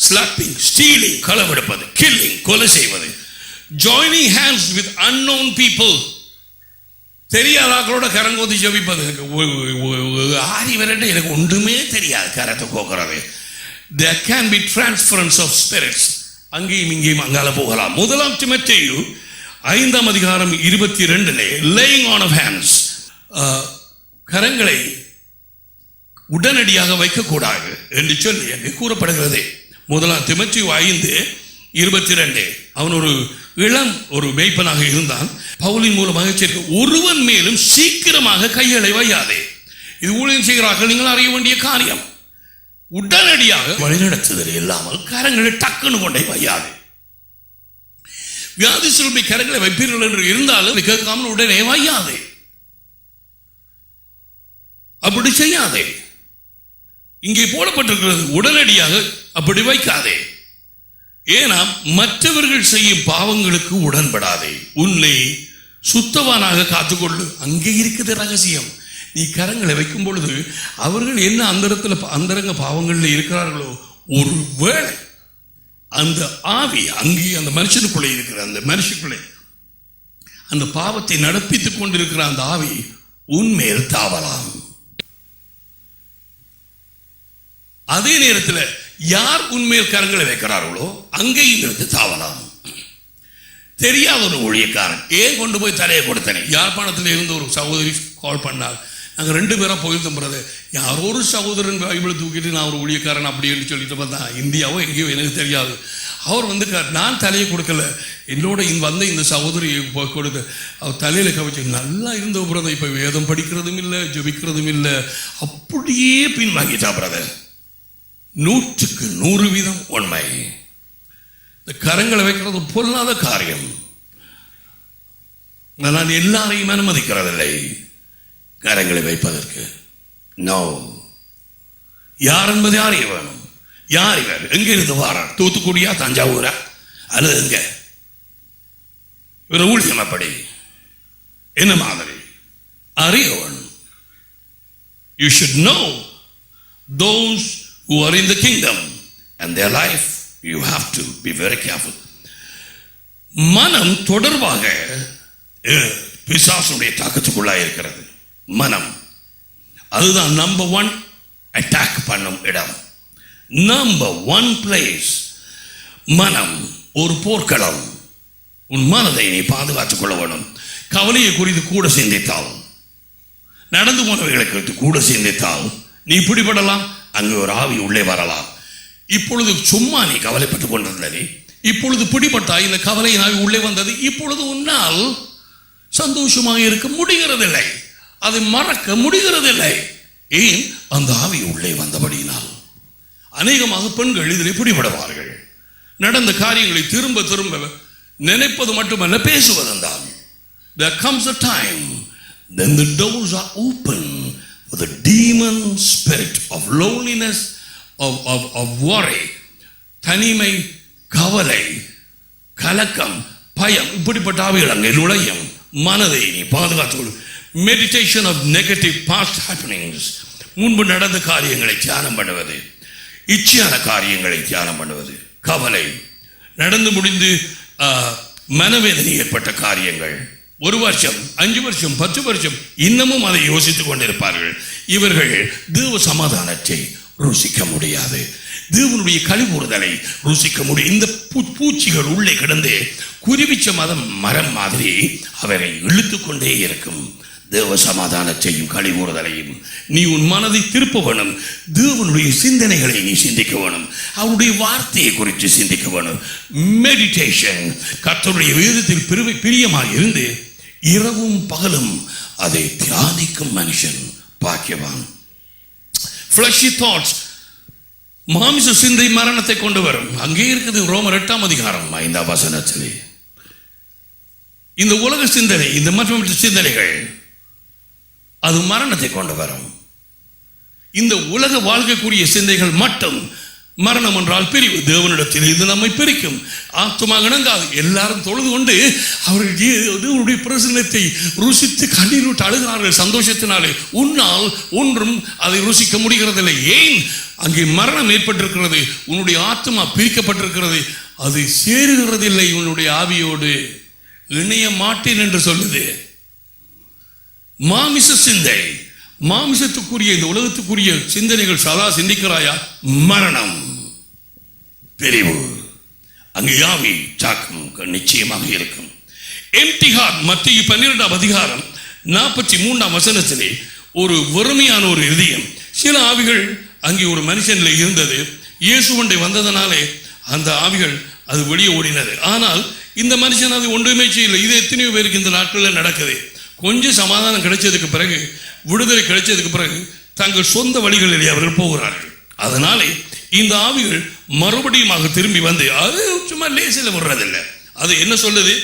ஸ்லாப்பிங், ஸ்டீலிங், களவெடுப்பது, கில்லிங், கொலை செய்வது, joining hands with unknown people, தெரியாதாக்களோட கரங்கோதி ஜபிப்பது. ஆரி விரட்ட எனக்கு ஒன்றுமே தெரியாது, கரத்தை கோக்குறது. There can be transference of spirits. அங்கேயும் இங்கேயும் அங்கால போகலாம். 1 தீமோத்தேயு 5ஆம் அதிகாரம் 22 laying on of hands, கரங்களை உடனடியாக வைக்கக்கூடாது என்று சொல்லி அங்கே கூறப்படுகிறது. 1 தீமோத்தேயு 5:22. அவன் ஒரு இளம் ஒரு மேய்ப்பனாக இருந்தான். பவுலின் மூலமாக சேர்க்க ஒருவன் மேலும் சீக்கிரமாக கைகளை வையாதே. இது ஊழியம் செய்கிறார்கள், நீங்கள் அறிய வேண்டிய காரியம். உடனடியாக வழிநடத்துதல் இல்லாமல் கரங்களை டக்குன்னு கொண்டே வையாது. வியாதிஸ்தருடைய கரங்களை வைப்பீர்கள் என்று இருந்தாலும் கேட்காமல் உடனே வையாதே, அப்படி செய்யாதே. இங்கே போடப்பட்டிருக்கிறது உடனடியாக அப்படி வைக்காதே. ஏன்னா மற்றவர்கள் செய்யும் பாவங்களுக்கு உடன்படாதே, உன்னை சுத்தவானாக காத்துக்கொள்ளு. அங்கே இருக்குது ரகசியம். நீ கரங்களை வைக்கும் பொழுது அவர்கள் என்ன அந்தரங்க பாவங்களில் இருக்கிறார்களோ, ஒருவேளை அந்த ஆவி அங்கே அந்த மனுஷனுக்குள்ளே இருக்கிற அந்த மனுஷனுக்குள்ளே அந்த பாவத்தை நடப்பித்துக் கொண்டிருக்கிற அந்த ஆவி உன்மேல் தாவலாம். அதே நேரத்தில் யார் உன்மேல் கரங்களை வைக்கிறார்களோ அங்கேயும் இருந்து தாவலாம். தெரியாத ஒரு ஊழியக்காரன் ஏன் கொண்டு போய் தலையை கொடுத்தனே. யாழ்ப்பாணத்தில் இருந்து ஒரு சகோதரி கால் பண்ணார். நாங்கள் 2 பேராக போயிருந்தோம் பிரதர். யாரோ ஒரு சகோதரன் பைபிளை தூக்கிட்டு நான் ஒரு ஊழியக்காரன் அப்படின்னு சொல்லிட்டு பார்த்தா, இந்தியாவோ எங்கேயோ எனக்கு தெரியாது. அவர் வந்து நான் தலையை கொடுக்கல, என்னோட வந்த இந்த சகோதரி கொடுக்க அவர் தலையில் கவிச்சு நல்லா இருந்த பிரதர். இப்போ வேதம் படிக்கிறதும் இல்லை, ஜபிக்கிறதும் இல்லை, அப்படியே பின்வாங்கிட்டா பிரதர். 100க்கு 100% உண்மை. இந்த கரங்களை வைக்கிறது பொல்லாத காரியம். நான் எல்லாரையும் அனுமதிக்கிறதில்லை கரங்களை வைப்பதற்கு. நோ, யார் என்பது அறிய வேணும். யார் இவர், எங்க இருந்து வாரார், தூத்துக்குடியா, தஞ்சாவூரா, அல்லது எங்க இவர் ஊழியம் அப்படி என்ன மாதிரி அறிய வேணும். You should know those who are in the kingdom and their life. You have to be very careful. மனம் தொடர்பாக பிசாசுடைய தாக்கத்துக்குள்ளாக இருக்கிறது. மனம் அதுதான் நம்பர் 1 அட்டாக் பண்ணும் இடம். நம்பர் 1 பிளேஸ் மனம் ஒரு போர்க்களம். உன் மனதை நீ பாதுகாத்துக் கொள்ள வேணும். கவலையை குறித்து கூட சிந்தித்தால், நடந்து போனவைகளை குறித்து கூட சிந்தித்தால் நீ பிடிபடலாம். அங்கு ஒரு ஆவி உள்ளே வரலாம். இப்பொழுது சும்மா நீ கவலைப்பட்டுக் கொண்டிருந்தே, இப்பொழுது பிடிபட்டாய், இந்த கவலையின் ஆவி உள்ளே வந்தது. இப்பொழுது உன்னால் சந்தோஷமாக இருக்க முடிகிறதில்லை, அதை மறக்க முடிகிறதில்லை. ஏன்? அந்த ஆவி உள்ளே வந்தபடியினால். அநேகமாக பெண்கள் இதில் பிடிபடுவார்கள். நடந்த காரியங்களை திரும்ப திரும்ப நினைப்பது மட்டுமல்ல, பேசுவதுதான். There comes a time then the doors are open for the demon spirit of loneliness, of worry, தனிமை, கவலை, கலக்கம், பயம், இப்படிப்பட்ட ஆவிகள் அங்கே நுழையும். மனதை நீ பாதுகாத்துக்கொள். Meditation of negative past happenings, முன்பு நடந்த காரியங்களை தியானம் பண்ணுவது, இச்சையான காரியங்களை தியானம் பண்ணுவது, கவலை, நடந்து முடிந்து மனவேதனை ஏற்பட்ட காரியங்கள் 1 வருஷம் 5 வருஷம் 10 வருஷம் இன்னமும் அதை யோசித்துக் கொண்டிருப்பார்கள். இவர்கள் தேவ சமாதானத்தை ருசிக்க முடியாது, தேவனுடைய கழிவுறுதலை ருசிக்க முடியும். இந்த பூச்சிகள் உள்ளே கிடந்து குருவிச்ச மரம் மாதிரி அவரை இழுத்து கொண்டே இருக்கும். தேவ சமாதானத்தையும் கழிவுறுதலையும் நீ உன் மனதை திருப்ப வேணும். தேவனுடைய சிந்தனைகளை நீ சிந்திக்க வேணும். அவருடைய வார்த்தையை குறித்து சிந்திக்க வேணும். மெடிடேஷன், கர்த்தருடைய வேதத்தில் பிரியமாக இருந்து இரவும் பகலும் அதை தியானிக்கும் மனுஷன் பாக்கியவான். fleshy thoughts, மாமிச சிந்தை மரணத்தை கொண்டு வரும். அங்கே இருக்குது ரோமர் 8ஆம் அதிகாரம் 5ஆம் வசனத்திலே. இந்த உலக சிந்தனை, இந்த மற்ற சிந்தனைகள் அது மரணத்தை கொண்டு வரும். இந்த உலக வாழ்க்கைக்குரிய சிந்தைகள் மட்டும் மரணம் என்றால் பிரிவு. தேவனிடத்தில் இது நம்மை பிரிக்கும். ஆத்துமாக இணங்காது. எல்லாரும் தொழுது கொண்டு அவருடைய பிரசன்னத்தை ருசித்து கண்ணீர் விட்டு அழுகிறார்கள் சந்தோஷத்தினாலே. உன்னால் ஒன்றும் அதை ருசிக்க முடிகிறதில்லை. ஏன்? அங்கே மரணம் ஏற்பட்டிருக்கிறது. உன்னுடைய ஆத்மா பிரிக்கப்பட்டிருக்கிறது. அது சேருகிறதில்லை. உன்னுடைய ஆவியோடு இணைய மாட்டேன் என்று சொல்லுது. மாமிச சிந்தை, மாமிசத்துக்குரிய இந்த உலகத்துக்குரிய சிந்தனைகள் சதா சிந்திக்கிறாயா? மரணம், பிரிவு. அங்கு யாவி சாக்கம் நிச்சயமாக இருக்கும். எம்டி ஹார்ட், மத்திய 12ஆம் அதிகாரம் 43ஆம் வசனத்திலே ஒரு வெறுமையான ஒரு இதயம். சில ஆவிகள் அங்கே ஒரு மனுஷனில் இருந்தது. இயேசுவண்டை வந்ததனாலே அந்த ஆவிகள் அது வெளியே ஓடினது. ஆனால் இந்த மனுஷன் அது ஒன்றுமே செய்யலை. இது எத்தனையோ பேருக்கு இந்த நாட்களில் நடக்குது. கொஞ்சம் சமாதானம் கிடைச்சதுக்கு பிறகு, விடுதலை கிடைச்சதுக்கு பிறகு தங்கள் சொந்த வழிகளிலே அவர்கள் போகிறார்கள். அதனாலே இந்த ஆவிகள் மறுபடியும் திரும்பி வந்து அது சும்மா லேசில் விடுறதில்லை. அது என்ன சொல்லுது?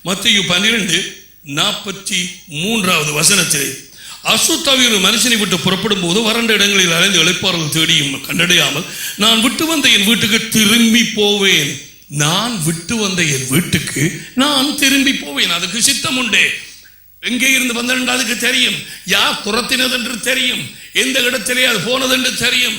மத்தேயு 12:43 வசனத்தில் அசுத்தாவி ஒரு மனுஷனை விட்டு புறப்படும் போது வறண்ட இடங்களில் அலைந்து இளைப்பாறுதல் தேடியும் கண்டடையாமல் நான் விட்டு வந்த என் வீட்டுக்கு திரும்பி போவேன். நான் விட்டு வந்த என் வீட்டுக்கு நான் திரும்பி போவேன். அதுக்கு சித்தம் உண்டு. எங்கே இருந்து வந்தது அதுக்கு தெரியும். யார் துரத்தினது என்று தெரியும். எந்த இடத்திலே அது போனது என்று தெரியும்.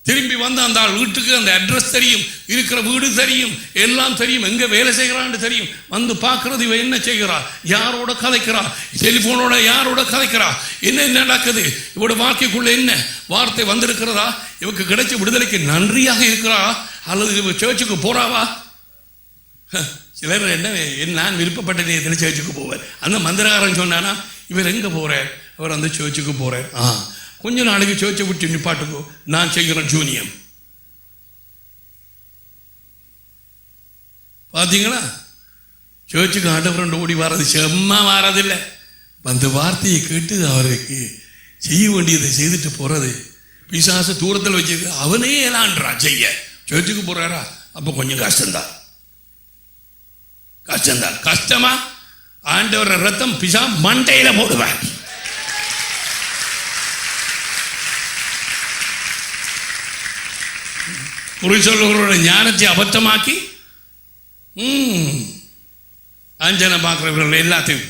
திரும்பி வந்த அந்த வீட்டுக்கு அந்த அட்ரஸ் தெரியும், இருக்கிற வீடு தெரியும், எல்லாம் தெரியும். எங்க வேலை செய்கிறான்னு தெரியும். வந்து பார்க்கறது இவ என்ன செய்கிறா, யாரோட கதைக்கிறா, டெலிபோனோட யாரோட கதைக்கிறா, என்ன நடக்குது, இவட வாழ்க்கைக்குள்ள என்ன வார்த்தை வந்திருக்கிறதா, இவக்கு கிடைச்ச விடுதலைக்கு நன்றியாக இருக்கிறா, அல்லது இவ சர்ச்சுக்கு போறாவா? சிலர் என்ன நான் விருப்பப்பட்ட நேரத்தில் சர்ச்சுக்கு போவார். அந்த மந்திரகாரன் சொன்னானா, இவர் எங்க போறார்? அவர் அந்த சர்ச்சுக்கு போறார். கொஞ்ச நாளைக்கு சர்ச்சை விட்டு நிப்பாட்டுக்கோ, நான் செய்கிறேன் ஜூனியம். பார்த்தீங்களா? சர்ச்சுக்கு ஆண்டவரண்ட் ஓடி வர்றது செம்மா வாரதில்லை. அந்த வார்த்தையை கேட்டு அவருக்கு செய்ய வேண்டியதை செய்துட்டு போறது. பிசாசு தூரத்தில் வச்சிருக்கு, அவனே ஏலான்றான் செய்ய. சர்ச்சுக்கு போறாரா? அப்போ கொஞ்சம் கஷ்டம்தான். கஷ்டமா? ஆண்டவர ரத்தம் பிசா மண்டையில போடுவார். குறி சொல்லுகிறோட ஞானத்தை அபத்தமாக்கி அஞ்சனை பார்க்கிறவர்கள் எல்லாத்தையும்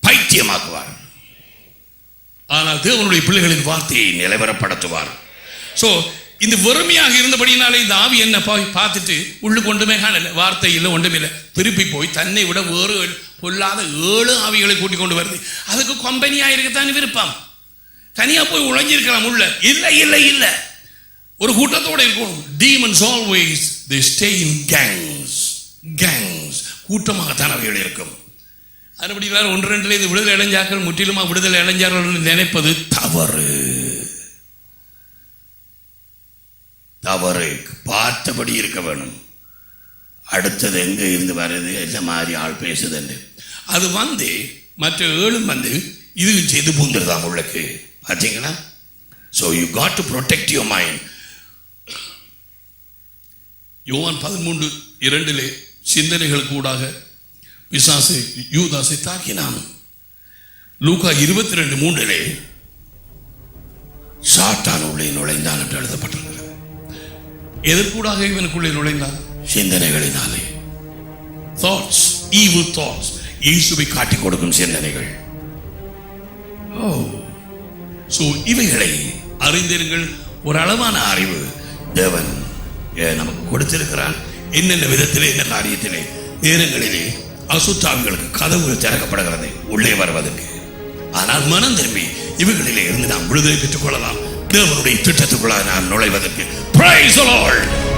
பைத்தியமாக்குவார். ஆனால் தேவனுடைய பிள்ளைகளின் வார்த்தையை நிலைவரப்படுத்துவார். ஸோ இந்த வெறுமையாக இருந்தபடினாலே இந்த ஆவி என்ன பார்த்துட்டு உள்ளுக்கு ஒன்றுமே காணல, வார்த்தை இல்லை, ஒன்றுமே இல்லை. திருப்பி போய் தன்னை விட வேறு பொல்லாத 7 ஆவிகளை கூட்டிக் கொண்டு வருது. அதுக்கு கம்பெனியாக இருக்கத்தான் விருப்பம். தனியாக போய் உழைஞ்சிருக்கலாம் உள்ள. இல்லை இல்லை இல்லை, ஒரு கூட்டத்தோடு இருக்கும். Demons always they stay in gangs. கூட்டமாகத்தான் அவைகள் இருக்கும். அதுபடி 1-2 இந்த விடுதலை இளைஞர்கள் முற்றிலுமா விடுதலை இளைஞர்கள் நினைப்பது தவறு. பார்த்தபடி இருக்க வேணும். அடுத்தது எங்க இருந்து வருது, என்ன மாதிரி ஆள் பேசுது, அது வந்து மற்ற 7 வந்து இது செய்து பூந்துருதான் உள்ளக்கு. பார்த்தீங்களா? So you got to protect your mind. Yovan 13:2 சிந்தனைகள் கூடாக பிசாசு யூதாசை தாக்கினான். லூக்கா 22:3 சாத்தான் உள்ளே நுழைந்தான் என்று எழுதப்பட்டிருக்கிறது. எதற்கூடாக இவனுக்குள்ளே நுழைந்தான்? சிந்தனைகளினாலே. தாட்ஸ், ஈவில் தாட்ஸ், இயேசுவை காட்டிக் கொடுக்கும் சிந்தனைகள். சோ இவைகளை அறிந்திருங்கள். ஒரு அளவான அறிவு தேவன் நமக்கு கொடுத்திருக்கிறான். என்னென்ன விதத்திலே என்ன காரியத்திலே நேரங்களிலே அசுத்தாவிகளுக்கு கதவுகள் திறக்கப்படுகிறது உள்ளே வருவதற்கு. ஆனால் மனம் திரும்பி இவைகளிலே இருந்து நாம் விடுதலை பெற்றுக் கொள்ளலாம். தேவனுடைய திட்டத்துக்குள்ளாக நாம் நுழைவதற்கு. Praise the Lord.